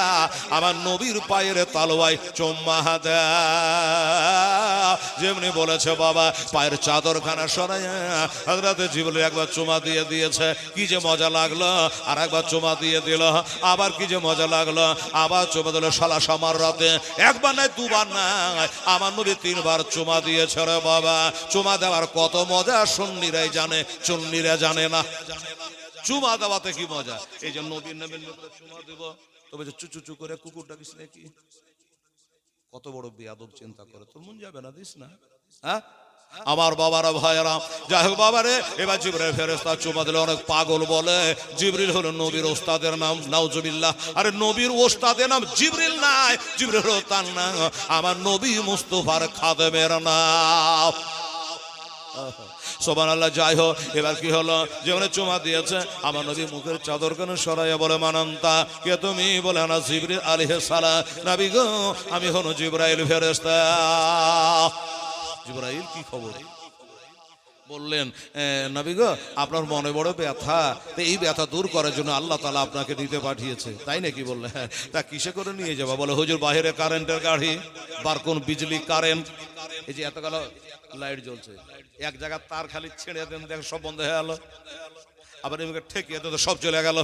আমার নবীর পায়ের তালওয়ায় চুম্মা দাও। যেমনি বলেছে বাবা পায়ের চাদরখানা সরাইয়া হযরত জিবরিল একবার চুমা দিয়ে দিয়েছে, কি যে মজা লাগলো। আর একবার চুমা দিয়ে দিল, আবার কি যে মজা লাগলো, আবার চুমা দিল। শালা সামার রাতে একবার নাই দুবার নাই আমার নবী 3 বার চুমা দিয়েছে রে বাবা। চুমা দেওয়ার কত মজা সুন্নিরাই জানে, চুন্নিরা জানে না। চুমা দেওয়াতে কি মজা। এই যে নবীর নামে চুমা দেব, তবে যে চুচু করে কুকুর ডাকিস নাকি, কত বড় বেয়াদব চিন্তা করে। তোর মন যাবে না, দিস না। হ্যাঁ আমার বাবারা ভাইয়েরা, যাই হোক বাবারে, এবার জিবরাইল ফেরেশতা চুমা দিলে। অনেক পাগল বলে জিবরিল হলো নবীর ওস্তাদের নাম, নাউজুবিল্লাহ। আরে নবীর ওস্তাদের নাম জিবরিল নাই, জিবরিল হলো তার নাম, আমার নবী মুস্তাফার খাদেমের নাম। সুবহানাল্লাহ। যাই হোক এবার কি হলো, যেমন চুমা দিয়েছে আমার নবী মুখের চাদর কেন সরাইয়া বলে মানান্তা কে তুমি? বলে না জিবরিল আলাইহিস সালাম। নবী গো আমি হলো জিবরাইল ফেরেশতা। জিবরাইল কি খবর? বললেন নবী গো আপনার মনে বড় ব্যথা, তো এই ব্যথা দূর করার জন্য আল্লাহ তাআলা আপনাকে দিতে পাঠিয়েছে, তাই নাকি? বললে হ্যাঁ। তা কিসে করে নিয়ে যাবা? বলে হুজুর বাইরে কারেন্টের গাড়ি, বারকোন বিজলি কারেন্ট, এই যে এত গেল লাইট জ্বলছে, এক জায়গায় তার খালি ছেড়ে দেন, দেখ সব বন্ধ হয়ে গেল। আবার এদিকে ঠেকিয়ে তো সব চলে গেল।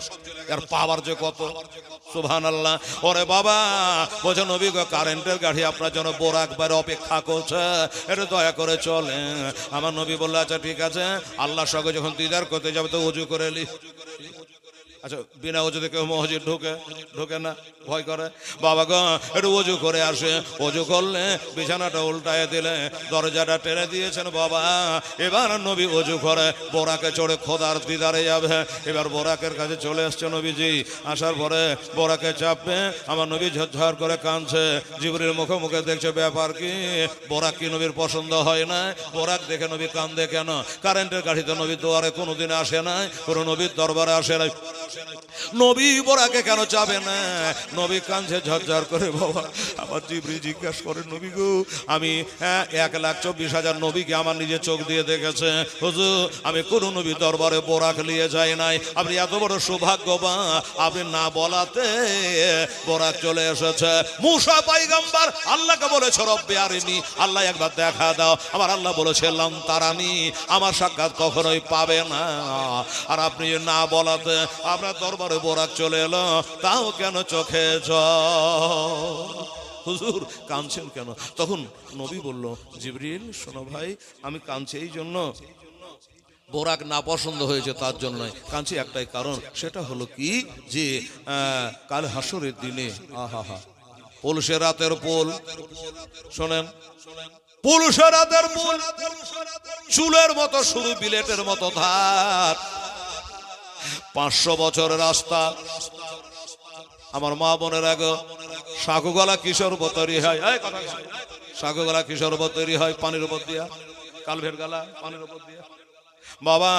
আর পাওয়ার যে কত, সুবহানাল্লাহ। ওরে বাবা বলছে নবী গো কারেন্টের গাড়ি আপনার জন্য বোরাক বাইরে অপেক্ষা করছে, এটা দয়া করে চলে। আমার নবী বললো আচ্ছা ঠিক আছে, আল্লাহর সঙ্গে যখন দিদার করতে যাবে তো ওযু করে এলি। আচ্ছা বিনা ওযুতে কেউ মসজিদ ঢোকে না, ভয় করে। বাবা গো একটু ওযু করে আসে। ওযু করলে বিছানাটা উল্টায় দিলে, দরজাটা টেনে দিয়েছেন বাবা। এবার নবী ওযু করে বোরাকে চড়ে খোদার দিদারে যাবে। এবার বোরাকের কাছে চলে আসছে নবীজি। আসার পরে বোরাকে চাপবে, আমার নবী ঝরঝর করে কাঁদছে। জিবরিল মুখে মুখে দেখছে ব্যাপার কি, বোরাক কি নবীর পছন্দ হয় না? বোরাক দেখে নবী কান্দে কেন? কারেন্টের গাড়িতে নবী দুয়ারে কোনোদিন আসে নাই, কোনো নবীর দরবারে আসে নাই। নবী বোরাকে কেন চাবে না? নবী কাঁদছে ঝরঝর করে। বাবা আমার জিবরিল জিজ্ঞাসা করে নবী গো আমি 1,24,000 নবীকে আমার নিজে চোখ দিয়ে দেখেছে হুজুর, আমি কোন নবী দরবারে বোরাক নিয়ে যাই নাই। আপনি এত বড় সৌভাগ্যবান, আপনি না বলাতে বোরাক চলে এসেছে। মুসা পয়গম্বর আল্লাহকে বলেছে রব্বি আরিনি, আল্লাহ একবার দেখা দাও। আমার আল্লাহ বলেছে লাম তারানি, আমার সাক্ষাৎ কখনোই পাবে না। আর আপনি না বলাতে আপনার দরবারে বোরাক চলে এলো, তাও কেন চোখে জল? হুজুর কাঁদছেন কেন? তখন নবী বলল জিবরিল শোনো ভাই, আমি কাঁদছি এই জন্য বোরাক না পছন্দ হয়েছে তার জন্য নয়, কাঁদছি একটাই কারণ, সেটা হলো কি যে কাল হাসরের দিনে আহা পুলসে রাতের পোল, শোনেন পুলসে রাতের পোল, চুলের মতো শুরু বিলেটের মতো ধার, 500 বছরের রাস্তা। আমার মা বোনের আগে সাগুগলা কিশোর তৈরি হয়, সাগুগলা কিশোর তৈরি হয় পানির উপর দিয়া, কালভের গালা পানির উপর দিয়া। বাবা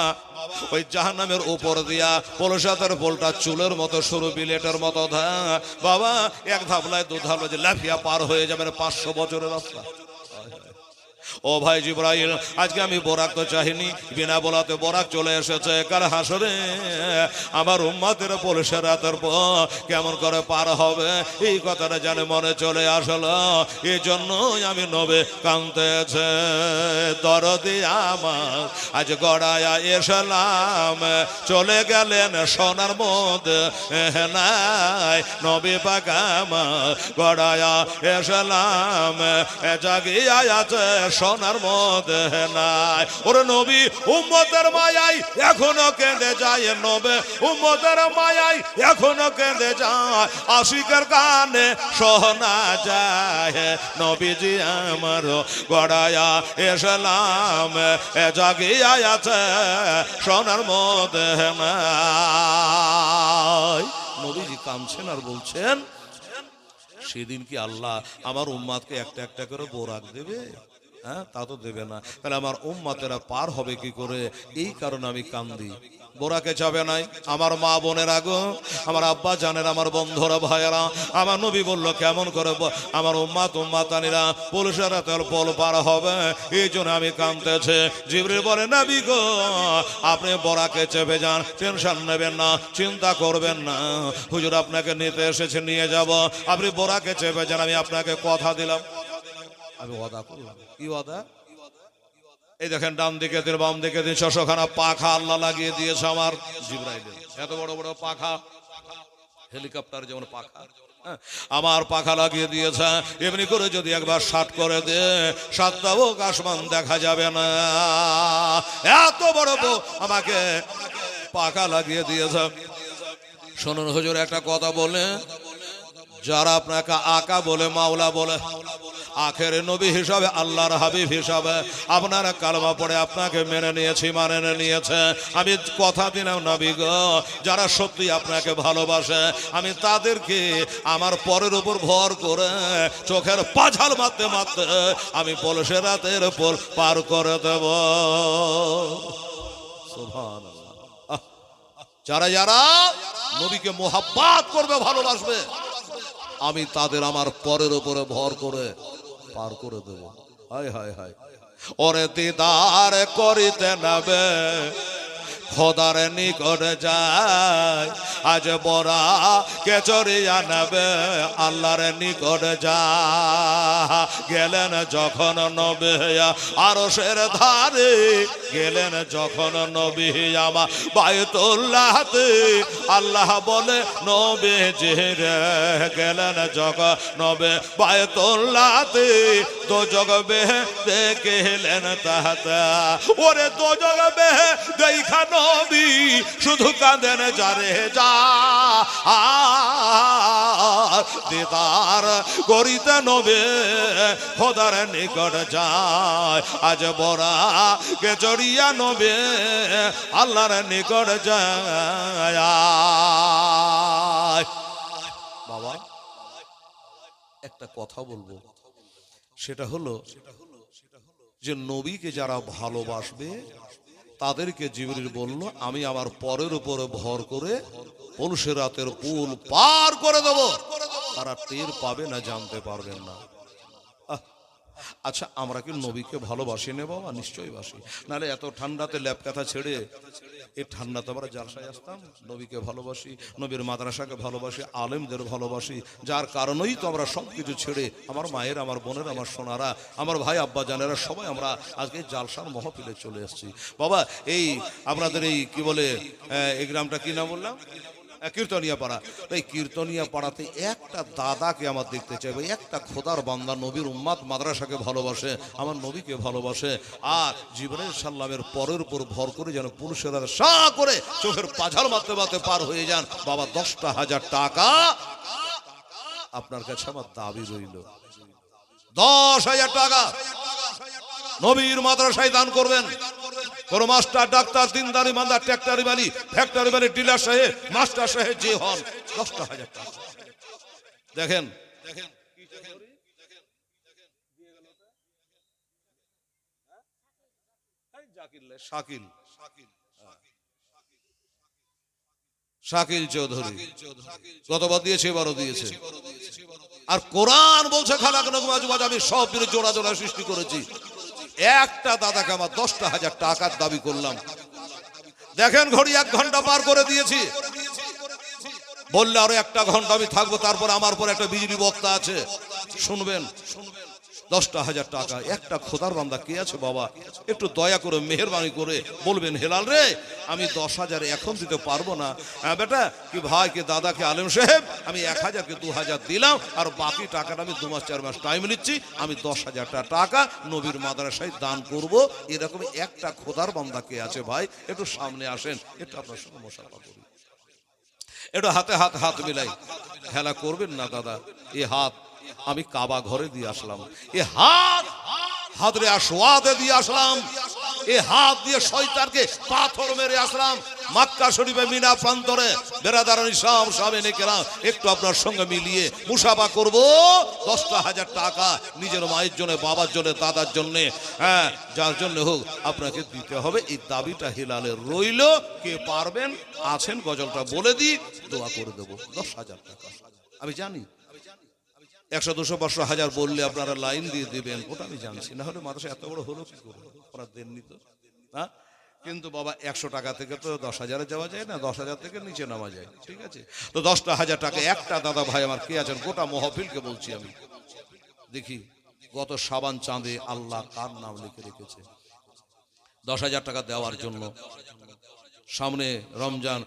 ওই জাহান্নামের উপর দিয়া পলসাতের পোলটা চুলের মতো সরু বিলেটের মতো ধার। বাবা এক ধাপলায় 2 ধাপলায় যে লাফিয়া পার হয়ে যাবে 500 বছরের রাস্তা। ও ভাই জিবরাইল, আজকে আমি বোরাক তো চাইনি, বিনা বলাতে বোরাক চলে এসেছে। কাল হাসরে আমার উম্মতের পুলিশের রাতের পর কেমন করে পার হবে এই কথাটা জানে মনে চলে আসলো। এই জন্যই আমি নবে কাঁদতেছে। দরদি আমার আজ গড়ায়া এসলাম, চলে গেলেন সোনার মধ্যে নাই। নবী পাক আমার গড়ায়া এসলাম, জাগিয়া আছে সোনার মধ্যে নাই। ওরে নবী উম্মতের মায়াই এখনো কেঁদে যায়, নবে উম্মতের মায়াই এখনো কেঁদে যায়। আশিকের কানে শোনা যায়, নবীজি আমার গড়ায়া এসলাম, জাগিয়া আছে সোনার মধ্যে নাই। নবীজি কাঁদছেন আর বলছেন, সেদিন কি আল্লাহ আমার উম্মাদকে একটা একটা করে বোরাক দেবে? হ্যাঁ, তা তো দেবে না। তাহলে আমার উম্মাতেরা পার হবে কি করে? এই কারণে আমি কান্দি। বোরাকে যাবে নাই আমার মা বোনেরা গো, আমার আব্বা জানেন, আমার বন্ধুরা ভাইয়েরা। আমার নবী বলল কেমন করে আমার উম্মাতানিরা পুলিশের তেল পল পার হবে, এই জন্য আমি কাঁদতেছে। জিবরিল বলে, নবী গো আপনি বোরাকে চেপে যান, টেনশন নেবেন না, চিন্তা করবেন না, হুজুর আপনাকে নিতে এসেছে, নিয়ে যাব। আপনি বোরাকে চেপে যান, আমি আপনাকে কথা দিলাম। আমি ওয়াদা করলাম। কি ওয়াদা? এই দেখেন ডান দিকে দিন বাম দিকে দিন 600খানা পাখা আল্লাহ লাগিয়ে দিয়েছে আমার জিবরাইলের। এত বড় বড় পাখা, হেলিকপ্টার যেমন পাখা, আমার পাখা লাগিয়ে দিয়েছে। এমনি করে যদি একবার শাট করে দে, সাতটাও আসমান দেখা যাবে না। এত বড় আমাকে পাখা লাগিয়ে দিয়েছে। শুনুন হুজুর একটা কথা বলে, যারা আপনাকে আকা বলে, মাওলা বলে, আখের নবী হিসাবে, আল্লাহর হাবিব হিসাবে আপনারা কালমা পড়ে আপনাকে মেনে নিয়েছি, মানে নিয়েছে। আমি কথা দিলাম নবী গো, যারা সত্যি আপনাকে ভালোবাসে আমি তাদেরকে আমার পরের উপর ভর করে চোখের পাঝাল মারতে মারতে আমি পুলিশের রাতের পোল পার করে দেব। সুবহানাল্লাহ। যারা যারা নবীকে মোহাব্বত করবে, ভালোবাসবে, আমি তাদের আমার পরের উপরে ভর করে পার করে দেব। হায় হায় হায়। ওরে দিদার করিতে নেবে খোদার নিকট যায়, আজ বড়া কেচরিয়া নেবে আল্লাহর নিকট যা। গেলেন যখন নবী আরশের ধারে, গেলেন যখন নবী আমার বাইতুল্লাহতে, আল্লাহ বলে নবী রে, গেলেন যখন নবী বাইতুল্লাহতে, দোজখ বেহে দেখলেন তাহাতে। ওরে দোজখ বেহে দেখা নবী শুধু কাঁদেন যারে যা, দিদার করিতে নবে খোদার নিকট যায়, আজ বড়া কে জড়িয়া নবে আল্লাহর নিকট যায়। বাবা একটা কথা বলবো, সেটা হলো যে নবীকে যারা ভালোবাসবে তাদেরকে জিবরিল বলল আমি আমার পরের উপরে ভর করে পুলিশের রাতের পুল পার করে দেব, তারা টের পাবে না, জানতে পারবেন না। আচ্ছা আমরা কি নবীকে ভালোবাসি না বাবা? নিশ্চয়ই বাসি, নাহলে এত ঠান্ডাতে ল্যাপ কাঁথা ছেড়ে এই ঠান্ডাতে আমরা জালসায় আসতাম? নবীকে ভালোবাসি, নবীর মাদ্রাসাকে ভালোবাসি, আলেমদের ভালোবাসি, যার কারণেই তো আমরা সব কিছু ছেড়ে আমার মায়ের, আমার বোনের, আমার সোনারা, আমার ভাই আব্বা জানেরা সবাই আমরা আজকে জালসার মহফিলে চলে এসেছি। বাবা এই আপনাদের এই কি বলে এই গ্রামটা কি নাম বললাম? কীর্তনিয়া পাড়া। এই কীর্তনিয়া পাড়াতে একটা দাদাকে আমার দেখতে চাইবে, একটা খোদার বান্দা নবীর উম্মাত মাদ্রাসাকে ভালোবাসে, আমার নবীকে ভালোবাসে, আর জিবরাইল সাল্লামের পরের উপর ভর করে যেন পুরুষেরা সা করে চোখের পাঝাল মারতে মারতে পার হয়ে যান। বাবা 10,000 টাকা আপনার কাছে আমার দাবি রইল, 10,000 টাকা নবীর মাদ্রাসায় দান করবেন। কোন মাস্টার, ডাক্তার, দিনদারি, মান্দার, ট্রাক্টরি বালি, ফ্যাক্টরি বালি, ডিলার সাহেব, মাস্টার সাহেব যে হন, 10,000 টাকা দেখেন। শাকিল চৌধুরী গতবার দিয়েছে, এবারও দিয়েছে। আর কোরআন বলছে খালাকনাকুম আজওয়াজা, আমি সব জোড়া জোড়া সৃষ্টি করেছি। একটা দাদাকে আমার 10,000 টাকার দাবি করলাম। দেখেন ঘড়ি 1 ঘন্টা পার করে দিয়েছি। বললে আরো 1 ঘন্টা আমি থাকবো, তারপর আমার পর একটা বিজলি বক্তা আছে, শুনবেন। 10,000 টাকা একটা খোদার বান্দা কে আছে বাবা, একটু দয়া করে মেহেরবানি করে বলবেন হেলাল রে আমি 10,000 এখন দিতে পারবো না। হ্যাঁ বেটা কি ভাই কি দাদা কি আলেম সাহেব, আমি 1,000 কে 2,000 দিলাম, আর বাকি টাকাটা আমি 2 মাস 4 মাস টাইম নিচ্ছি, আমি 10,000 টাকা নবীর মাদ্রাসায় দান করব। এরকম একটা খোদার বান্দা কে আছে ভাই, একটু সামনে আসেন, একটু আপনার সঙ্গে মুসাফা করি, একটু হাতে হাত মিলাই। খেলা করবেন না দাদা, এ হাত আমি কাবা ঘরে দিয়ে আসলাম, এ হাতরে আসওয়াদে দিয়ে আসলাম, এ হাত দিয়ে শয়তানকে পাথর মেরে আসলাম মক্কা শরীফে মিনা প্রান্তরে। বেরাদারান ইসলাম সামনে কেরাম একটু আপনার সঙ্গে মিলিয়ে মুসাফা করব। 10,000 টাকা নিজের মায়ের জন্য, বাবার জন্য, দাদার জন্য, হ্যাঁ যার জন্য হোক আপনাকে দিতে হবে। এই দাবিটা হিলালের রইল। কে পারবেন আছেন গজলটা বলে দিই, দোয়া করে দেবো। 10,000 টাকা আমি জানি 100, 200, 500, 1000 বললে আপনারা লাইন দিয়ে দিবেন, ওটা আমি জানছি। না হলে মানুষ এত বড় হলো কি করে, ওরা দেননি তো। হ্যাঁ কিন্তু বাবা 100 টাকা থেকে তো 10,000 যাওয়া যায় না, 10,000 থেকে নিচে নামা যায়, ঠিক আছে। তো 10,000 টাকা একটা দাদা ভাই আমার কে আছেন, গোটা মহফিলকে বলছি আমি, দেখি গত সাবান চাঁদে আল্লাহ কার নাম লিখে রেখেছে 10,000 টাকা দেওয়ার জন্য। সামনে রমজান,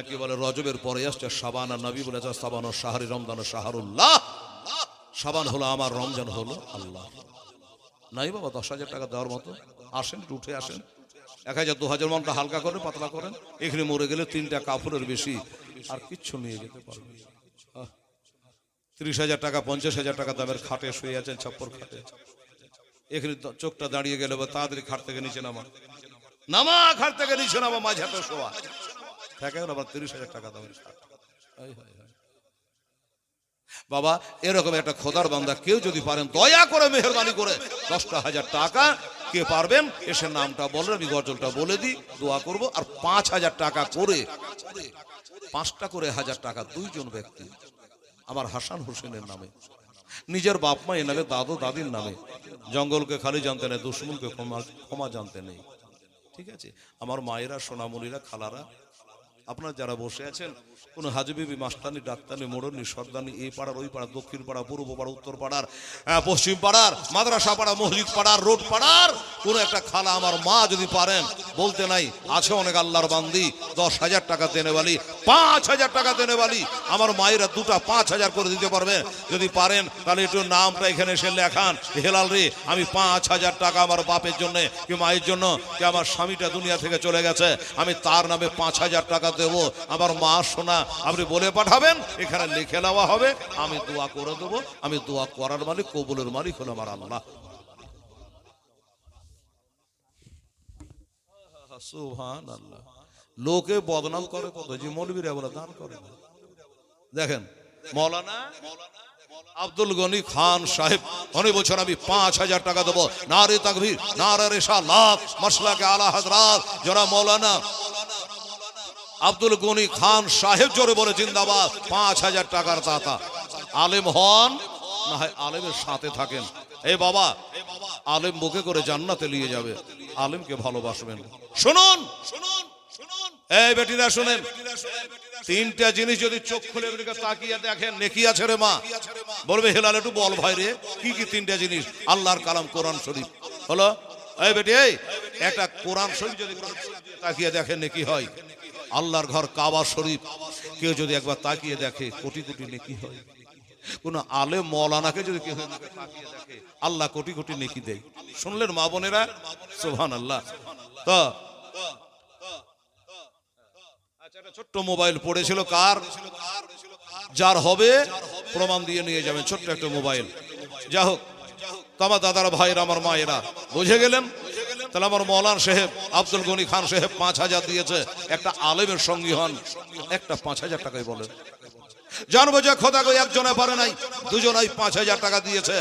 কি বলে রজবের পরে আসছে সাবান, আর নবী বলেছে সাবান ও শাহরি রমজান ও শাহরুল্লাহ। সাবান হলো আমার, রমজান হলো আল্লাহ। নাই বাবা 10,000 টাকা দেওয়ার মতো, আসেন একটু উঠে আসেন। 1,000, 2,000 মনটা হালকা করেন, পাতলা করেন। এখানে মরে গেলে 3টা কাপড়ের বেশি আর কিচ্ছু নিয়ে যেতে পারবে। 30,000 টাকা 50,000 টাকা দামের খাটে শুয়ে আছেন, ছাপ্পর খাটে। এখানে চোখটা দাঁড়িয়ে গেলে তাড়াতাড়ি খাট থেকে নিচে নামা খাট থেকে নিচে নামা, মাঝে হাতে শোয়া থাকে আবার 30,000 টাকা দামের খাট। বাবা এরকম একটা খোদার বান্দা কেউ যদি পারেন দয়া করে মেহেরবানি করে 10,000 টাকা কে পারবেন এসে নামটা বলেন, আমি গজলটা বলে দিই, দোয়া করব। আর 5,000 টাকা করে 5টা করে 1,000 টাকা 2 জন ব্যক্তি আমার হাসান হোসেনের নামে, নিজের বাপ মা এর নামে, দাদু দাদির নামে। জঙ্গলকে খালি জানতে নেই, দুশ্মনকে ক্ষমা জানতে নেই, ঠিক আছে। আমার মায়েরা, সোনামণিরা, খালারা, আপনারা যারা বসে আছেন, কোনো হাজিবিবি, মাস্টানি, ডাক্তারনি, মোড়নি, সর্দানি, এই পাড়ার, ওই পাড়া, দক্ষিণ পাড়া, পূর্ব পাড়া, উত্তর পাড়ার, পশ্চিম পাড়ার, মাদ্রাসা পাড়া, মসজিদ পাড়ার, রোড পাড়ার কোনো একটা খালা আমার মা যদি পারেন, বলতে নাই আছে অনেক আল্লাহর বান্দি 10,000 টাকা দেনে বালি, 5,000 টাকা দেনে বালি, আমার মায়েরা 2টা 5,000 করে দিতে পারবে। যদি পারেন তাহলে একটু নামটা এখানে এসে লেখান, হেলাল রে আমি 5,000 টাকা আমার বাপের জন্য কি মায়ের জন্য, কি আমার স্বামীটা দুনিয়া থেকে চলে গেছে, আমি তার নামে 5,000 টাকা দেবো। আমার মা সোনা আপনি বলে পাঠাবেন, এখানে লিখে নেওয়া হবে, আমি দোয়া করে দেবো। আমি দোয়া করার মালিক, কবুলের মালিক হলো আমার আল্লাহ। সুবহানাল্লাহ। লোকে বদনাম করে কত, যে মৌলবীরা বলে দান করে না। দেখেন মৌলানা আব্দুল গনি খান সাহেব অনেক বছর আমি 5,000 টাকা দেবো। নারে তাকবীর, নারে রিসালাত, মাসলাকে আলা হযরত যারা মৌলানা আব্দুল গনি খান সাহেব জোরে বলে জিন্দাবাদ। 5,000 টাকার দাতা, আলেম হন না হয় আলেমের সাথে থাকেন। এই বাবা আলেম বুকে করে জান্নাতে নিয়ে যাবে, আলেমকে ভালোবাসবেন। শুনুন এই বেটিরা শুনেন, 3টা জিনিস যদি চোখ খুলে তাকিয়ে দেখেন, নেকি আছে রে মা। বলবে হেলাল একটু বল ভাই রে, কি কি 3টা জিনিস? আল্লাহর কালাম কোরআন শরীফ হলো। এই বেটি এই একটা কোরআন শরীফ যদি তাকিয়ে দেখেন নেকি হয়। আল্লাহর ঘর কাবা শরীফ কেউ যদি একবার তাকিয়ে দেখে কোটি কোটি নেকি হয়। কোন আলেম মৌলানাকে যদি কেউ তাকিয়ে দেখে আল্লাহ কোটি কোটি নেকি দেয়। শুনলেন মা বোনেরা? সুবহানাল্লাহ। তো ছোট্ট মোবাইল পড়েছিল কার? যার হবে প্রমাণ দিয়ে নিয়ে যাবেন, ছোট্ট একটা মোবাইল। যা হোক তো আমার দাদারা, ভাইরা, আমার মায়েরা বুঝে গেলেন। তাহলে আমার মৌলানা সাহেব আব্দুল গনি খান সাহেব 5,000 দিয়েছে। একটা আলেমের সঙ্গী হন, একটা 5,000 টাকাই বলেন। জানবো যে খোদা গো একজনে পারে নাই, দুজনাই 5,000 টাকা দিয়েছে।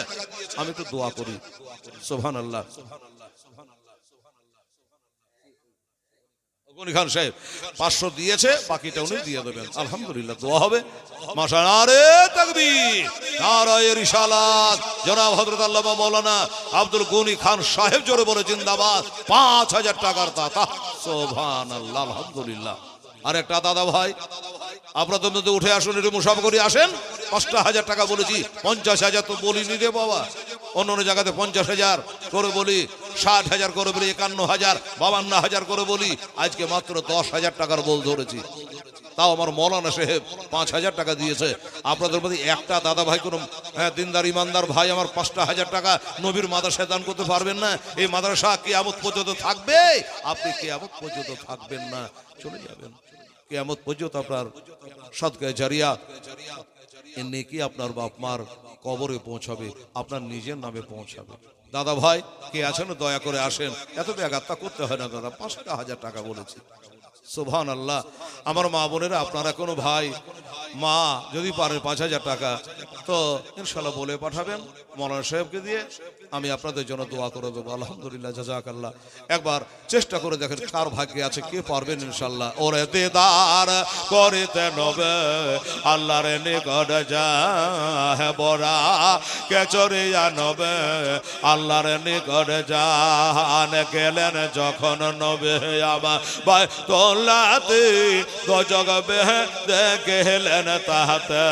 আমি একটু দোয়া করি। সুবহানাল্লাহ। গনি খান সাহেব 500 দিয়েছে, বাকিটা উনি দিয়ে দেবেন। আলহামদুলিল্লাহ, দোয়া হবে। মাশাআল্লাহ, আরে তাকবীর, নারায়ে রিসালাত। জনাব হযরত আল্লামা মাওলানা আব্দুল গনি খান সাহেব জোরে বলে জিন্দাবাদ। 5000 টাকার দাতা, সুবহানাল্লাহ, আলহামদুলিল্লাহ। আর একটা দাদা ভাই, আপনারা তো উঠে আসুন, একটু মুসাফা করে আসেন। 5000 টাকা বলেছি, 50000 তো বলিনি রে বাবা। অন্য অন্য জায়গাতে 50000 করে বলি, 60000 করে বলি, 51000, 52000 করে বলি। আজকে মাত্র 10000 টাকার বল ধরেছি। তাও আমার মৌলানা সাহেব 5000 টাকা দিয়েছে। আপনাদের মধ্যে একটা দাদা ভাই, কোনো দিনদার ইমানদার ভাই আমার 5000 টাকা নবীর মাদ্রাসায় দান করতে পারবেন না? এই মাদ্রাসা কিয়ামত পর্যন্ত থাকবে, আপনি কিয়ামত পর্যন্ত থাকবেন না, চলে যাবেন। কিয়ামত পর্যন্ত আপনার সদকায়ে জারিয়া, এর নেকি আপনার বাপ মার কবরে পৌঁছাবে, আপনার নিজের নামে পৌঁছাবে। দাদা ভাই কে আছেন দয়া করে আসেন। এত ব্যাঘাতটা করতে হয় না দাদা, 5000 টাকা বলেছি। সুবহানাল্লাহ। আমার মা বোনেরা, আপনারা কোনো ভাই মা যদি পারেন 5000 টাকা তো ইনশাল্লাহ বলে পাঠাবেন মৌলানা সাহেবকে দিয়ে, আমি আপনাদের জন্য দোয়া করে দেবো। আলহামদুলিল্লাহ, জাযাকাল্লাহ। একবার চেষ্টা করে দেখেন কার ভাগ্যে আছে, কে পারবেন ইনশাল্লাহ। ওরে দেদার করিতে নবে আল্লাহর নিকট যায় বরা, কে চরিয়া নবে আল্লাহর নিকট যান। গেলেন যখন নবে আমার ভাই তোলাতে গজগ বেহে দেখলেন তাহাতে,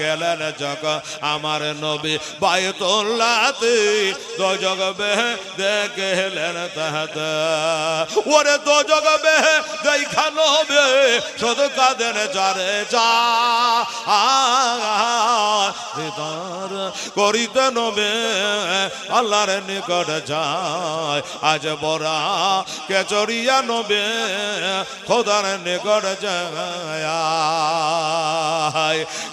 গেলেন যখন আমার নবী বাইতুল্লাহতে দোজগ বেহে দেখলেন তাহাতে। ওরে দোজগ বেহে দেখা নবে শুধু কাঁদেন যারে যা দিদার করিতে নবে আল্লাহর নিকট যায়। আজ বরা কে চরিয়া নবে খোদার নিকট যায়।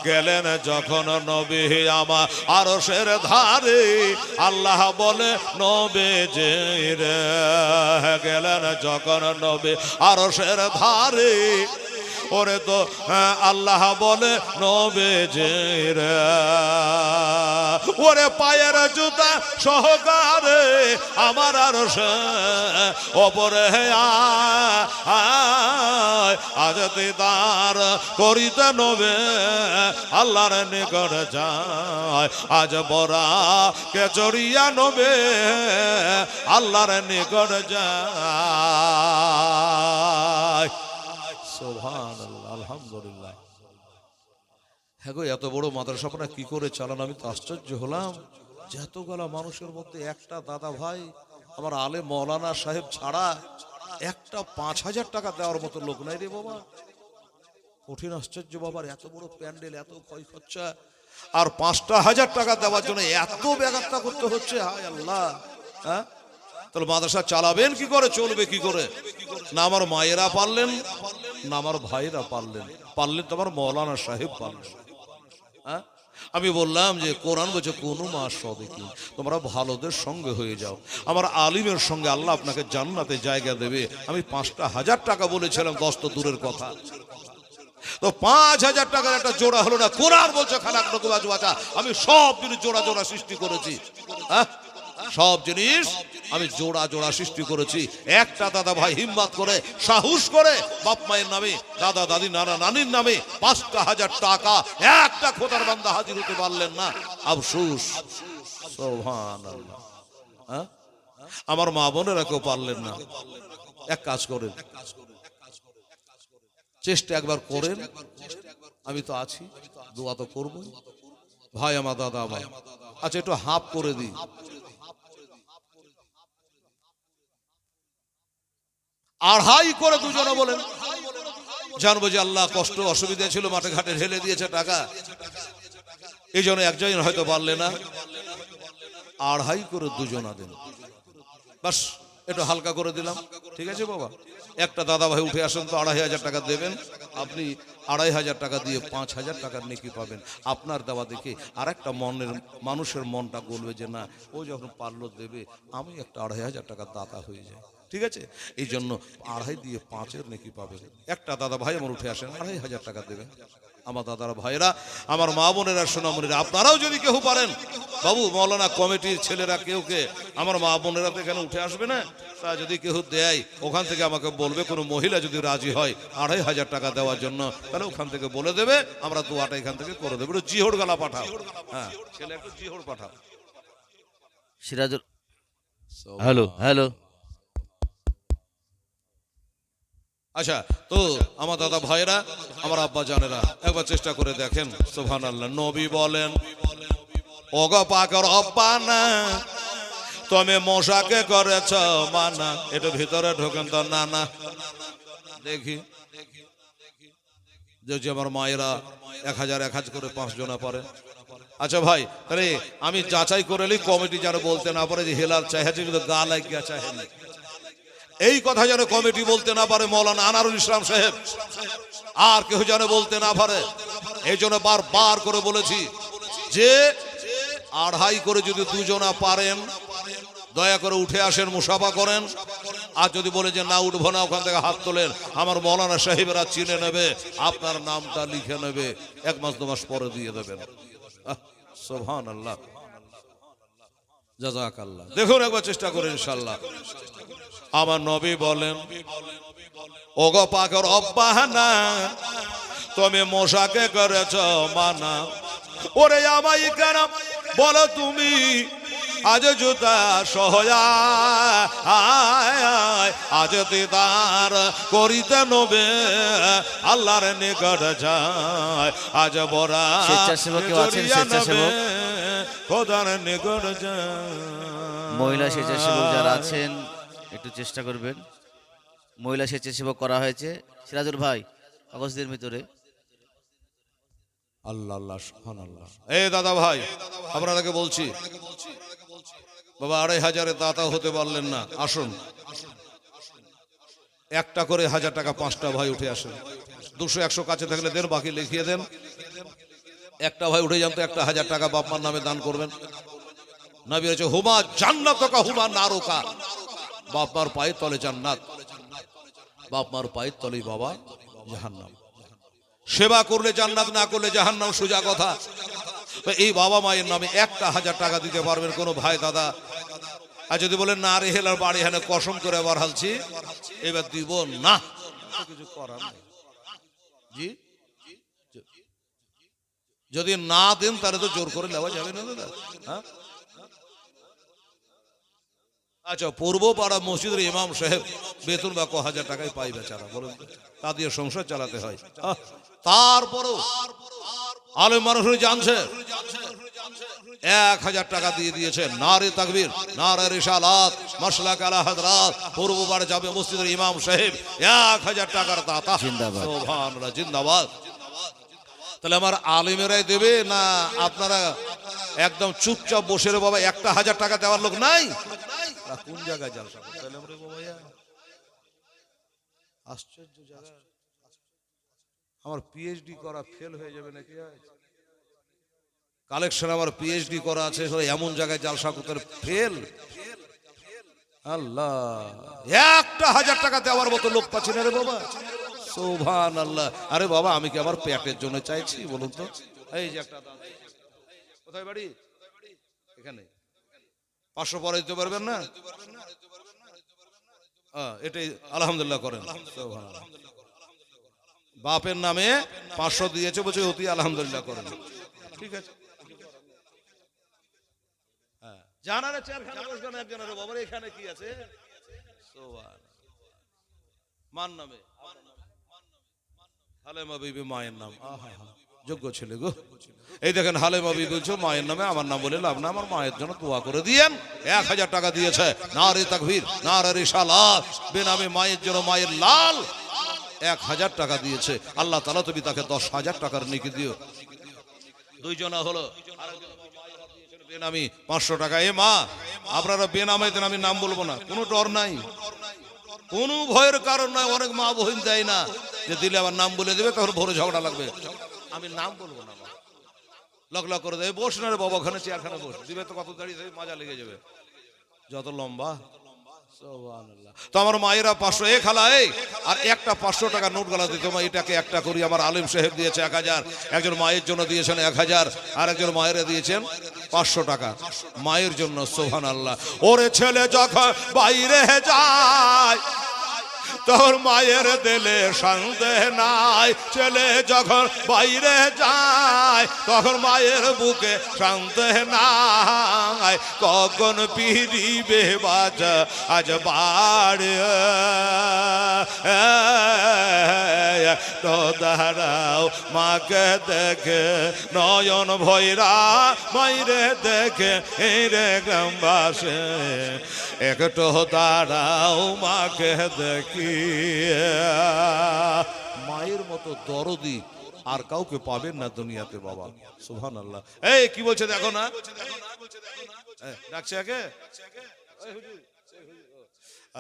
গেলেন যখন নবী আমার আরশের ধারে, আল্লাহ বলে নবে যে রে। গেলেন যখন নবী আরশের ধারে, ওরে তো আল্লাহ বলে নবে যে রে। ওরে পায়ের জুতা সহকারে আমার আরশে ওপরে আজ দিদার করিতে নবে আল্লাহর নিকট যায়। আজ বরা কে চরিয়া নবে আল্লাহর নিকট যায়। সুবহানাল্লাহ, আলহামদুলিল্লাহ। হ্যাঁ গো, এত বড় মাদ্রাসা আপনারা কি করে চালান? আমি তো আশ্চর্য হলাম যে এতগুলা মানুষের মধ্যে একটা দাদা ভাই আমার আলেম মৌলানা সাহেব ছাড়া একটা 5000 টাকা দেওয়ার মতো লোক নাই রে বাবা। কঠিন আশ্চর্য বাবার, এত বড় প্যান্ডেল, এত ক্ষয় খরচা, আর 5000 টাকা দেওয়ার জন্য এত ব্যাঘাতটা করতে হচ্ছে। হায় আল্লাহ। হ্যাঁ, তাহলে মাদ্রাসা চালাবেন কি করে, চলবে কি করে? না আমার মায়েরা পারলেন, না আমার ভাইরা পারলেন, পারলেন তো আমার মৌলানা সাহেব পারলেন। হ্যাঁ, আমি বললাম যে কোরআন বলছে কোনো মাস সদিকি, তোমরা ভালোদের সঙ্গে হয়ে যাও, আমার আলিমের সঙ্গে আল্লাহ আপনাকে জান্নাতে জায়গা দেবে। আমি 5000 টাকা বলেছিলাম, 10 তো দূরের কথা। তো 5000 টাকার একটা জোড়া হলো না। কোরআন বলছে খালাক নকুবাজ বাচা, আমি সব জিনিস জোড়া জোড়া সৃষ্টি করেছি। হ্যাঁ, সব জিনিস আমি জোড়া জোড়া সৃষ্টি করেছি। একটা দাদা ভাই হিম্মত করে সাহস করে বাপ মায়ের নামে, দাদা দাদি নানা নানির নামে 5000 টাকা একটা খোদার বান্দা হাজির হতে পারলেন না, আফসোস। সুবহানাল্লাহ। হ্যাঁ, আমার মা বোনেরা কেউ পারলেন না। এক কাজ করেন, চেষ্টা একবার করেন, আমি তো আছি, দোয়া তো করবো। ভাই আমার, দাদা আমার, আচ্ছা একটু হাফ করে দিই। আড়াই করে দুজনে বলেন, জানবো যে আল্লাহ কষ্ট অসুবিধা ছিল, মাঠে ঘাটে ঢেলে দিয়েছে টাকা, এই জন্য একজন হয়তো পারলে না। আড়াই করে দুজনা দেন, বাস একটু হালকা করে দিলাম। ঠিক আছে বাবা, একটা দাদা ভাই উঠে আসেন তো, 2500 টাকা দেবেন আপনি। 2500 টাকা দিয়ে 5000 টাকার নেকি পাবেন। আপনার দেওয়া দেখে আর একটা মনের মানুষের মনটা বলবে যে না, ও যখন পারলো দেবে, আমি একটা 2500 টাকার দাতা হয়ে যাই। ঠিক আছে, এই জন্য 2.5 দিয়ে 5-এর নেকি পাবে। একটা দাদা ভাই আমার উঠে আসেন, 2.500 টাকা দেবেন। আমার দাদারা ভাইরা, আমার মা বোনেরা, সোনামণিরা, আপনারাও যদি কেউ পারেন, বাবু মৌলানা কমিটির ছেলেরা কেউ কে আমার মা বোনেরা তো এখানে উঠে আসবে না, তা যদি কেউ দেয় ওখান থেকে আমাকে বলবে, কোনো মহিলা যদি রাজি হয় 2.500 টাকা দেওয়ার জন্য, তাহলে ওখান থেকে বলে দেবে, আমরা দোয়াটা এখান থেকে করে দেবো। একটু জিহোড় গালা পাঠাও, হ্যাঁ ছেলে একটু জিহোড় পাঠাও। Sirajul, hello hello. আচ্ছা, তো আমার দাদা ভাইরা, আমার আব্বা জানেরা, একবার চেষ্টা করে দেখেন। সুবহানাল্লাহ। নবী বলেন, ওগো পাকের রব্বানা, তুমি মশাকে করেছ মানা। এটা ভিতরে ঢোকেন তো, না না দেখি যে আমার মায়েরা 1000 করে 5 জনা পারে। আচ্ছা ভাই, তাহলে আমি যাচাই করে নিই, কমিটি যেন বলতে না পারে যে হেলাল চাইছে কিন্তু গা লাগিয়া চাহেনি, এই কথা যেন কমিটি বলতে না পারে, মৌলানা আনারুল ইসলাম সাহেব আর কেউ যেন বলতে না পারে। এই জন্য বারবার করে বলেছি যে 2.5 করে যদি 2 জনা পারেন, দয়া করে উঠে আসেন, মুসাফা করেন। আর যদি বলে যে না উঠবো না, ওখান থেকে হাত তোলেন, আমার মৌলানা সাহেবেরা চিনে নেবে, আপনার নামটা লিখে নেবে, 1 মাস 2 মাস পরে দিয়ে দেবেন। সুবহানাল্লাহ, জাযাকাল্লাহ। দেখুন একবার চেষ্টা করে, ইনশাআল্লাহ। আমার নবী বলেন, ওগো পাকের রব্বানা, তুমি মশাকে করেছ মানা। ওরে আমাই কেন বলো তুমি, আজ জুতা সহয়া, আজ দিদার করিতে নবে, আল্লাহর নিকট যায়, আজ বরা স্বেচ্ছাসেবক কেউ আছেন? স্বেচ্ছাসেবক খোদার নিকট যায়। মহিলা স্বেচ্ছাসেবক যারা আছেন একটু চেষ্টা করবেন। মহিলা স্বেচ্ছাসেবক করা হয়েছে। সিরাজুল ভাই, কাগজদের ভিতরে। আল্লাহ আল্লাহ, সুবহানাল্লাহ। এই দাদা ভাই, আপনাদেরকে বলছি, বাবা 2.500 দাতা হতে পারলেন না, আসুন, একটা করে 1000 টাকা 5টা ভাই উঠে আসেন। 200-100 কাছে থাকলে দেন, বাকি লিখিয়ে দেন। একটা ভাই উঠে যান তো, একটা 1000 টাকা বাপমার নামে দান করবেন। নবী বলেছে, হুমা জান্নাতুকা হুমা নারুকা, বাপমার পায়ের তলে জান্নাত, বাপমার পায়ের তলেই বাবা জাহান্নাম। সেবা করলে জান্নাত, না করলে জাহান্নাম, সোজা কথা। এই বাবা মায়ের নামে একটা 1000 টাকা দিতে পারবেন কোনো ভাই দাদা? আর যদি বলেন না রে হেলার বাড়ি এখানে কসম করে আবার হালছি, এবার দিব না, কিছু করার নেই। জি, যদি না দেন তাহলে তো জোর করে নেওয়া যাবে না দাদা। হ্যাঁ, আচ্ছা, পূর্ব পাড়া মসজিদের ইমাম সাহেব বেতন বা 1000 টাকায় পাই বেচারা, বলুন তো, তা দিয়ে সংসার চালাতে হয়। তারপরও আলেম মানুষ জানছে, 1000 টাকা দিয়ে দিয়েছে। নারে তাকবীর, নারে রিসালাত, মাসলাক আলা হযরত, পূর্ব পাড়া যাবে মসজিদের ইমাম সাহেব 1000 টাকার দাতা। জিন্দাবাদ, সুবহানাল্লাহ, জিন্দাবাদ। তাহলে আমার আলেমেরাই দেবে না আপনারা একদম চুপচাপ বসে রে বাবা? একটা 1000 টাকা দেওয়ার লোক নাই, কোন জায়গায় জালসা করতেলাম রে বাবা? আশ্চর্য জায়গা। আমার পিএইচডি করা ফেল হয়ে যাবে নাকি? কালেকশন আমার পিএইচডি করা আছে, এমন জায়গায় জালসা করতে ফেল? আল্লাহ, একটা 1000 টাকা দেওয়ার মতো লোক পাচ্ছি না রে বাবা। সুবহানাল্লাহ। আরে বাবা, আমি কি আমার পেটের জন্য চাইছি বলুন তো? এই যে একটা দাদা, কোথায় বাড়ি? এখানে। 500 পরে দিতে পারবেন না? এটাই আলহামদুলিল্লাহ করেন। সুবহানাল্লাহ। বাপের নামে 500 দিয়েছে, বলছে অতি আলহামদুলিল্লাহ করেন। ঠিক আছে, হ্যাঁ, জানারে চেয়ারখানে বসবেন একজনের বাবার, এখানে কি আছে? মান নামে হালেমা বিবি, মায়ের নাম। যোগ্য ছেলে গো। এই দেখেন, হালেমা বিবি বলছো মায়ের নামে, আমার নাম বলে লাভ না, আমার মায়ের জন্য দোয়া করে দিয়েন। 1000 টাকা দিয়েছে। নারে তাকবীর, নারে রিসালাত, বেনামে মায়ের জন্য মায়ের লাল 1000 টাকা দিয়েছে। আল্লাহ তাআলা তুমি তাকে 10,000 টাকার নেকি দিও। 2 জনা হলো, বেনামি 500 টাকা। এ মা, আপনারা বেনামে দেন, আমি নাম বলবো না, কোনো ডর নাই, কোনো ভয়ের কারণ নাই। অনেক মা বহিন দেয় না, যে দিলে আবার নাম বলে দেবে, তখন ভোরে ঝগড়া লাগবে। আমি নাম বলবো না, লক লক করে দেবে। বস না রে বাবা, ওখানে চেয়ারখানে বস, দিবে তো কত দাঁড়িয়ে মাজা লেগে যাবে, যত লম্বা। তো আমার মায়েরা 500 এ খালা এই আর একটা 500 টাকা নোট গলা দিত মা, এটাকে একটা করি। আমার আলিম সাহেব দিয়েছে 1000, একজন মায়ের জন্য দিয়েছেন 1000, আর একজন মায়েরা দিয়েছেন 500 টাকা মায়ের জন্য। সুবহানাল্লাহ। ওরে ছেলে যখন বাইরে যায় তোর মায়ের দিলে সন্দেহ নাই, ছেলে যখন বাইরে যায় তখন মায়ের বুকে সন্দেহ নাই, কখন পিড়িবে বাজা আজ বাড়ি তো দাঁড়াও মাকে দেখে নয়ন ভৈরা, মাইরে দেখে রে গ্রামবাসে, একটু দাঁড়াও মাকে দেখি। মায়ের মতো দরদি আর কাউকে পাবেন না দুনিয়াতে বাবা। সুবহানাল্লাহ। এই কি বলছে দেখো না, ডাকছে আগে।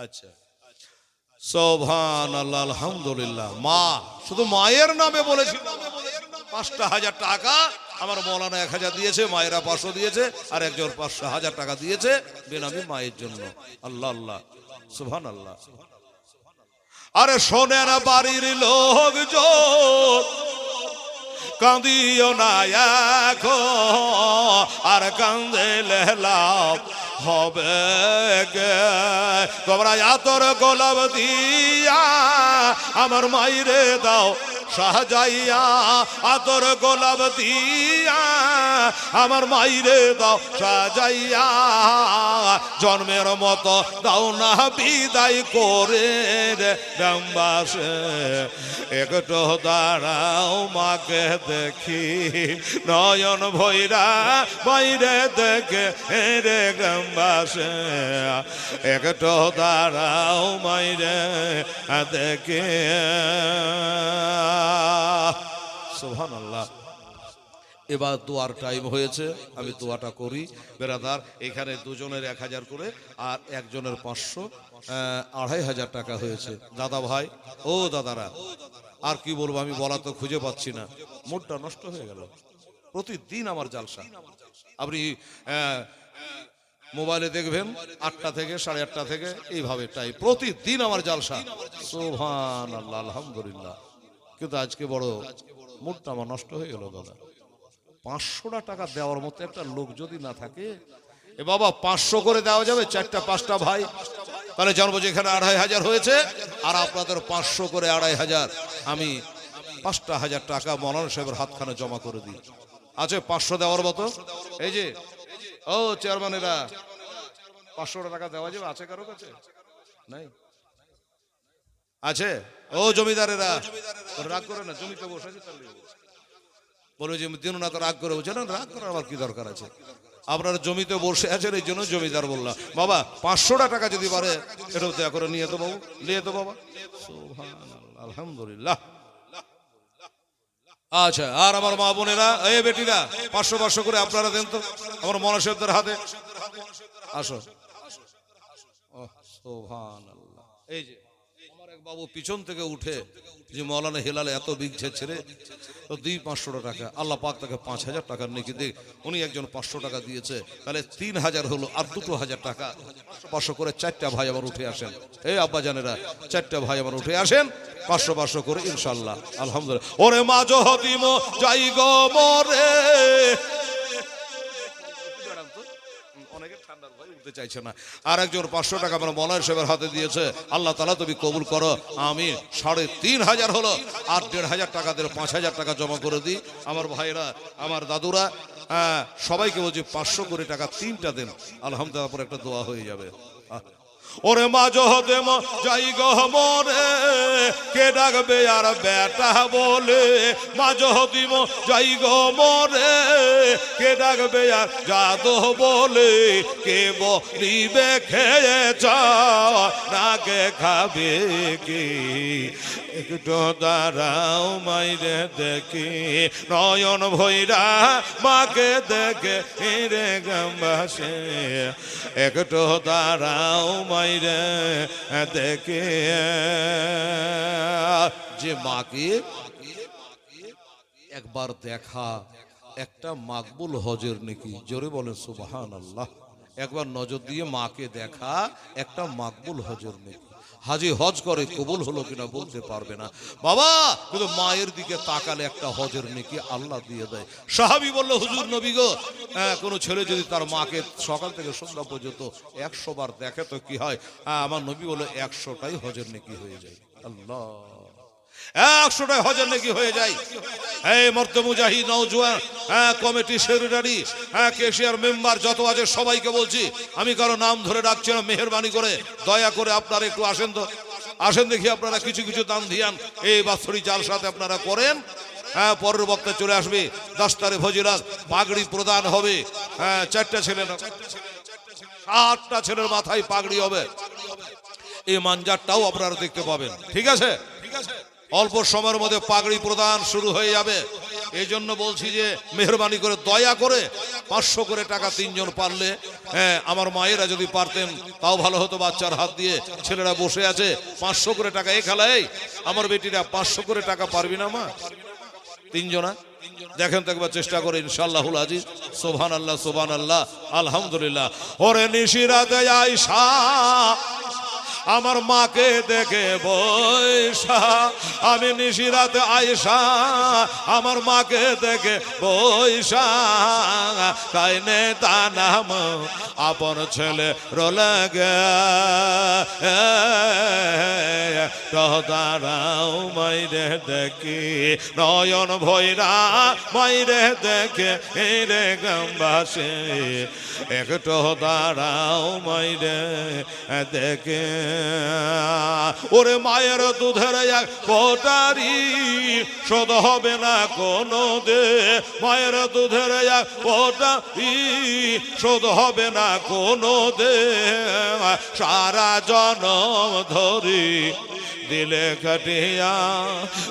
আচ্ছা, সুবহানাল্লাহ, আলহামদুলিল্লাহ। মা শুধু মায়ের নামে বলেছি, 5,000 টাকা আমার মৌলানা 1000 দিয়েছে, মায়েরা 500 দিয়েছে, আর একজন 5,000 টাকা দিয়েছে বেনামি মায়ের জন্য। আল্লাহ আল্লাহ, সুবহানাল্লাহ। আরে শোনেন বাড়ির লোকজন, কাঁদিও না এখন, আর কাঁদিলে লাভ হবে গে। তোমরা আতর গোলাপ দিয়া আমার মাইরে দাও সাজাইয়া, আতর গোলাপ দিয়া আমার মাইরে দাও সাজাইয়া, জন্মের মতো দাও না বিদায় করে রে গ্রামবাসে, একটু দাঁড়াও মাকে দেখি নয়ন ভৈরা, বাইরে দেখে রে গ্রামবাসে, একটু দাঁড়াও মাইরে দেখে। সুবহানাল্লাহ। এবার দোয়ার টাইম হয়েছে, আমি দোয়াটা করি। বেরাদার এখানে দুজনের 1000 করে আর একজনের 500, 2500 টাকা হয়েছে। দাদা ভাই ও দাদারা, আর কি বলবো আমি, বলা তো খুঁজে পাচ্ছি না, মুডটা নষ্ট হয়ে গেল। প্রতিদিন আমার জালসা, আপনি মোবাইলে দেখবেন 8টা থেকে 8:30 থেকে এইভাবে টাইম, প্রতিদিন আমার জালসা। সুবহানাল্লাহ, আলহামদুলিল্লাহ। কিন্তু আজকে বড় মুডটা আমার নষ্ট হয়ে গেল দাদা। 500 টাকা দেওয়ার মতো একটা লোক যদি না থাকে, এ বাবা 500 করে দেওয়া যাবে 4টা 5টা ভাই, তাহলে জানবো যে এখানে 2500 হয়েছে, আর আপনাদের 500 করে 2500, আমি 5,000 টাকা মৌলানা সাহেবের হাতখানে জমা করে দিই। আছে 500 দেওয়ার মতো? এই যে ও চেয়ারম্যানেরা, 500 টাকা দেওয়া যাবে? আছে কারো কাছে? নাই? আছে? ও জমিদারেরা, রাগ করে না, জমিতে বসে আছে, বলে যে দিন না তো রাগ করে বলছে না, রাগ করার আমার কি দরকার আছে, আপনার জমিতে বসে আছেন এই জন্য জমিদার বললাম। বাবা 500 টাকা যদি পারে এটা দয়া করে নিয়ে তো বাবু, নিয়ে তো বাবা। সুবহানাল্লাহ, আলহামদুলিল্লাহ। আচ্ছা, আর আমার মা বোনেরা, এই বেটিরা 500 করে আপনারা দেন তো আমার মৌলানা সাহেবদের হাতে। আসো। সুবহানাল্লাহ। এই যে আমার এক বাবু পিছন থেকে উঠে যে মৌলানা হেলালে এত বিঘছে ছেড়ে তো 200-500 টাকা, আল্লাহ পাক তাকে 5000 টাকার নেকি দে, উনি একজন 500 টাকা দিয়েছে, তাহলে 3000 হলো, আর 2000 টাকা 500 করে 4টা ভাই আবার উঠে আসেন। এই আব্বা জানেরা 4টা ভাই আবার উঠে আসেন, 500 করে ইনশাল্লাহ, আলহামদুলিল্লাহ। ওরে মা জহদিম যাই গো মরে, অনেকে ঠান্ডার ভয় উঠতে চাইছে না। আর একজন 500 টাকা আমার মৌলানা সাহেবের হাতে দিয়েছে, আল্লাহ তাআলা তুমি কবুল করো, আমি 3500 হলো, আর 1500 টাকা দিয়ে 5000 টাকা জমা করে দিই। আমার ভাইরা, আমার দাদুরা, সবাইকে বলছি 500 করে টাকা 3টা দেন, আলহামদুলিল্লাহ, পরে একটা দোয়া হয়ে যাবে। ওরে মা জহদেম যাই গো মরে, কে ডাকবে আর বেটা বলে, মা জহদিম যাই গো মরে, কে ডাকবে আর জাদু বলে, কে বলিবে খেয়েছ না কে খাবে কি, একটু দাঁড়াও মাইরে দেখি নয়ন ভৈরা, মাকে দেখে রে গ্রামবাসে, একটু দাঁড়াও মাইরে দেখে। যে মাকে একবার দেখা একটা মাকবুল হজের নাকি, জোরে বলেন সুবহানাল্লাহ। একবার নজর দিয়ে মাকে দেখা একটা মাকবুল হজের নেকি। হাজি হজ করে কবুল হলো কিনা বলতে পারবে না বাবা, কিন্তু মায়ের দিকে তাকালে একটা হজের নেকি আল্লাহ দিয়ে দেয়। সাহাবী বলল, হুজুর নবী গো, কোনো ছেলে যদি তার মাকে সকাল থেকে সন্ধ্যা পর্যন্ত 100 বার দেখে তো কি হয়? আমার নবী বলল 100টাই হজের নেকি হয়ে যায়। আল্লাহ, 100টাই হজের নেকি হয়ে যায়। এই মর্ত মুজাহিদ নওজোয়ান কমিটি সেক্রেটারি কেশিয়ার মেম্বার যত আছে সবাইকে বলছি, আমি কারো নাম ধরে ডাকছি না, মেহেরবানি করে দয়া করে আপনারা একটু আসেন তো, আসেন দেখি আপনারা কিছু কিছু দান ধিয়ান এই বাৎসরিক জালসাতে আপনারা করেন। পরের বক্তা চলে আসবে, দাস্তারে ফজিলাত, পাগড়ি প্রদান হবে। 4টা ছেলে না 8টা ছেলের মাথায় পাগড়ি হবে। এই মানজারটাও আপনারা দেখতে পাবেন। ঠিক আছে, অল্প সময়ের মধ্যে পাগড়ি প্রদান শুরু হয়ে যাবে। এই জন্য বলছি যে মেহরবানি করে দয়া করে 500 করে টাকা 3 জন পারলে, আমার মায়েরা যদি পারতেন তাও ভালো হতো। বাচ্চার হাত দিয়ে ছেলেরা বসে আছে, 500 করে টাকা। এই খেলায় আমার বেটিরা 500 করে টাকা পারবি না মা? 3 জনা দেখেন তো একবার চেষ্টা করে, ইনশাআল্লাহুল আজিজ। সুবহানাল্লাহ সুবহানাল্লাহ আলহামদুলিল্লাহ। ওরে নিশিরাতে আয়েশা আমার মাকে দেখে বৈশা, আমি নিশিরাতে আয়েশা আমার মাকে দেখে বৈশা, কাইনে তা নাম আপন ছেলে রলে গে দাঁড়াও মাইরে দেখি নয়ন ভৈরা মাইরে দেখে রে গ্রামবাসী, একটু দাঁড়াও মাইরে দেখে। ওরে মায়ের দুধের এক ফোঁটারি শোধ হবে না কোনো দে, মায়ের দুধের এক ফোঁটারি শোধ হবে না কোনো দে, সারা জনম ধরি দিলে কাটিয়া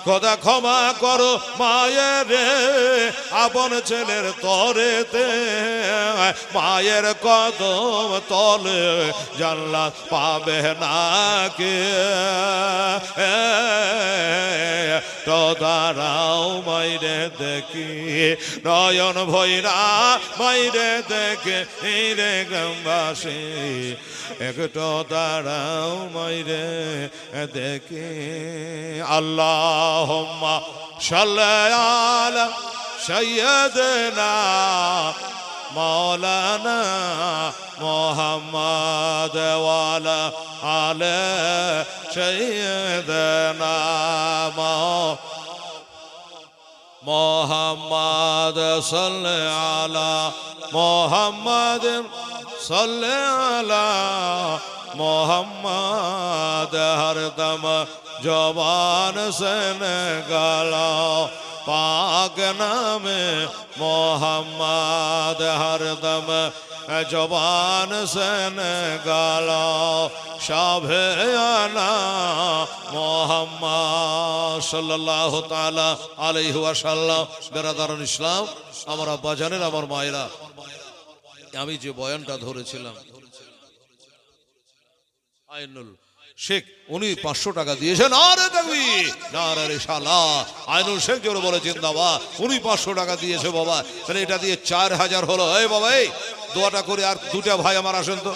খোদা ক্ষমা করো মায়ের রে আপন ছেলের তরেতে, মায়ের কদম তলে জান্নাত পাবে না কে, তো দাঁড়াও মাইরে দেখি নয়ন ভৈরা মাইরে দেখে রে গ্রামবাসী, একটু দাঁড়াও মাইরে দেখে। আল্লাহুম্মা সাল্লি আলা সাইয়্যিদিনা মাওলানা মুহাম্মদ ওয়া আলা আলি সাইয়্যিদিনা মুহাম্মদ সাল্লি আলা মুহাম্মদ সাল্লি আলা मोहम्मद हरदम जवान से निकालो पाक नाम मोहम्मद हरदम जवान से निकालो शाभियाना मोहम्मद सल्लल्लाहु ताला अलैहि वसल्लम। बिरादरान इस्लाम, আমার আব্বা জানেন, আমার মায়েরা, আমি যে বয়ানটা ধরেছিলাম আইনুল শেখ, উনি 500 টাকা দিয়েছেন। আরে দেখবি নারে রিসালা, আইনুল শেখ জোরে বলে জিন্দাবাদ। উনি 500 টাকা দিয়েছে বাবা, তাহলে এটা দিয়ে 4000 হলো। এই বাবা, এই দোয়াটা করে। আর 2টা ভাই আমার আসেন তো।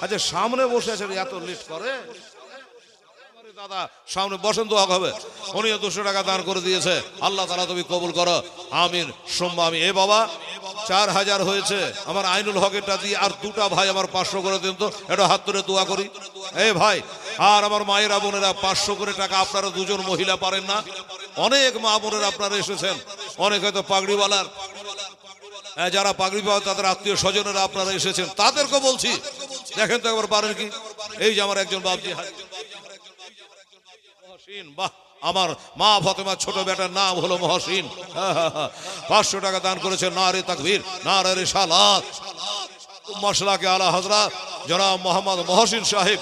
আচ্ছা, সামনে বসে আছেন, এত লেট করে দাদা, সামনে বসেন, দোয়া হবে। উনিও 200 টাকা দান করে দিয়েছে। আল্লাহ তাআলা তুমি কবুল করো, আমিন সুম্মা আমিন। এ বাবা 4000 হয়েছে, আমার আইনুল হকেরটা দিয়ে আর 2টা ভাই আমার 500 করে দিন তো, এটা হাত তুলে দোয়া করি। এই ভাই, আর আমার মায়েরা বোনেরা 500 করে টাকা। আপনারা 2 জন মহিলা পারেন না? অনেক মা বোনেরা আপনারা এসেছেন, অনেক হয়তো পাগড়িওয়ালার, যারা পাগড়ি পাওয়া তাদের আত্মীয় স্বজনেরা আপনারা এসেছেন, তাদেরকে বলছি দেখেন তো একবার পারেন কি। এই যে আমার একজন বাবজি মহসিন, বাহ, আমার মা ফাতেমার ছোট বেটার নাম হলো মহসিন, 500 টাকা দান করেছে। নারে তাকবীর, নারে রিসালাত, মাশাআল্লাহ আলা হযরত জনাব মোহাম্মদ মহসিন সাহেব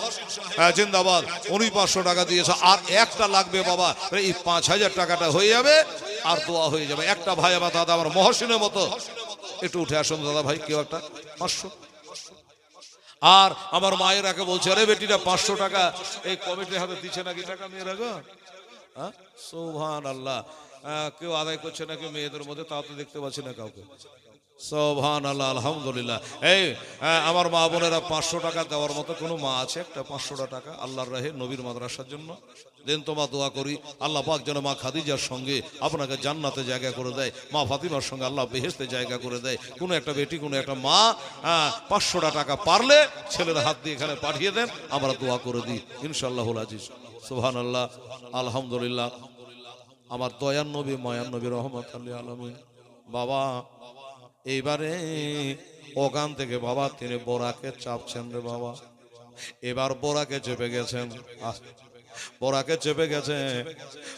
জিন্দাবাদ। উনি 500 টাকা দিয়েছে। আর একটা লাগবে বাবা, এই 5000 টাকাটা হয়ে যাবে আর দোয়া হয়ে যাবে। একটা ভাই আমার দাদা আমার মহসিনের মতো, একটু উঠে আসুন দাদা ভাই, কেউ একটা 500। আর আমার মায়েরাকে বলছে, আরে বেটিটা 500 টাকা এই কমিটির হাতে দিচ্ছে নাকি টাকা মেয়েরা গো? সুবহানাল্লাহ, কেউ আদায় করছে নাকি মেয়েদের মধ্যে? তাও তো দেখতে পাচ্ছি না কাউকে। সুবহানাল্লাহ, আলহামদুলিল্লাহ। এই আমার মা বোনেরা 500 টাকা দেওয়ার মতো কোনো মা আছে? একটা 500 টাকা আল্লাহর রাহে নবীর মাদ্রাসার জন্য দেন। তোমা দোয়া করি আল্লাহ পাক যেন মা খাদিজার সঙ্গে আপনাকে জান্নাতে জায়গা করে দেয়, মা ফাতিমার সঙ্গে আল্লাহ বেহেশতে জায়গা করে দেয়। কোনো একটা বেটি, কোনো একটা মা 500 টাকা পারলে ছেলের হাত দিয়ে এখানে পাঠিয়ে দেন, আমরা দোয়া করে দিই ইনশাআল্লাহুল আজিজ। সুবহানাল্লাহ, আলহামদুলিল্লাহ। আমার দয়ার নবী, মায়ার নবী, রহমাতুল লিল আলামিন বাবা এইবারে ওখান থেকে বাবা তিনি বোরাকে চাপছেন রে বাবা। এবার বোরাকে চেপে গেছেন, বোরাকে চেপে গেছে।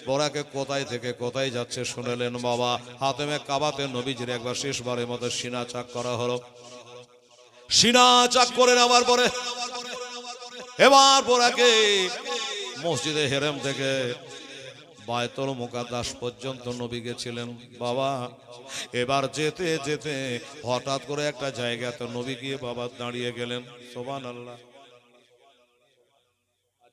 বোরাকে কোথায় থেকে কোথায় যাচ্ছে শুনেলেন বাবা। হাতেমে কাবাতে নবীজির একবার শেষবারের মতো সিনা চাক করা হলো। সিনা চাক করে নেওয়ার পরে এবার বোরাকে মসজিদে হেরেম থেকে বায়তুল মুকাদ্দাস পর্যন্ত নবী গেছিলেন বাবা। এবার যেতে যেতে হঠাৎ করে একটা জায়গাতে নবী গিয়ে বাবা দাঁড়িয়ে গেলেন। সুবহানাল্লাহ।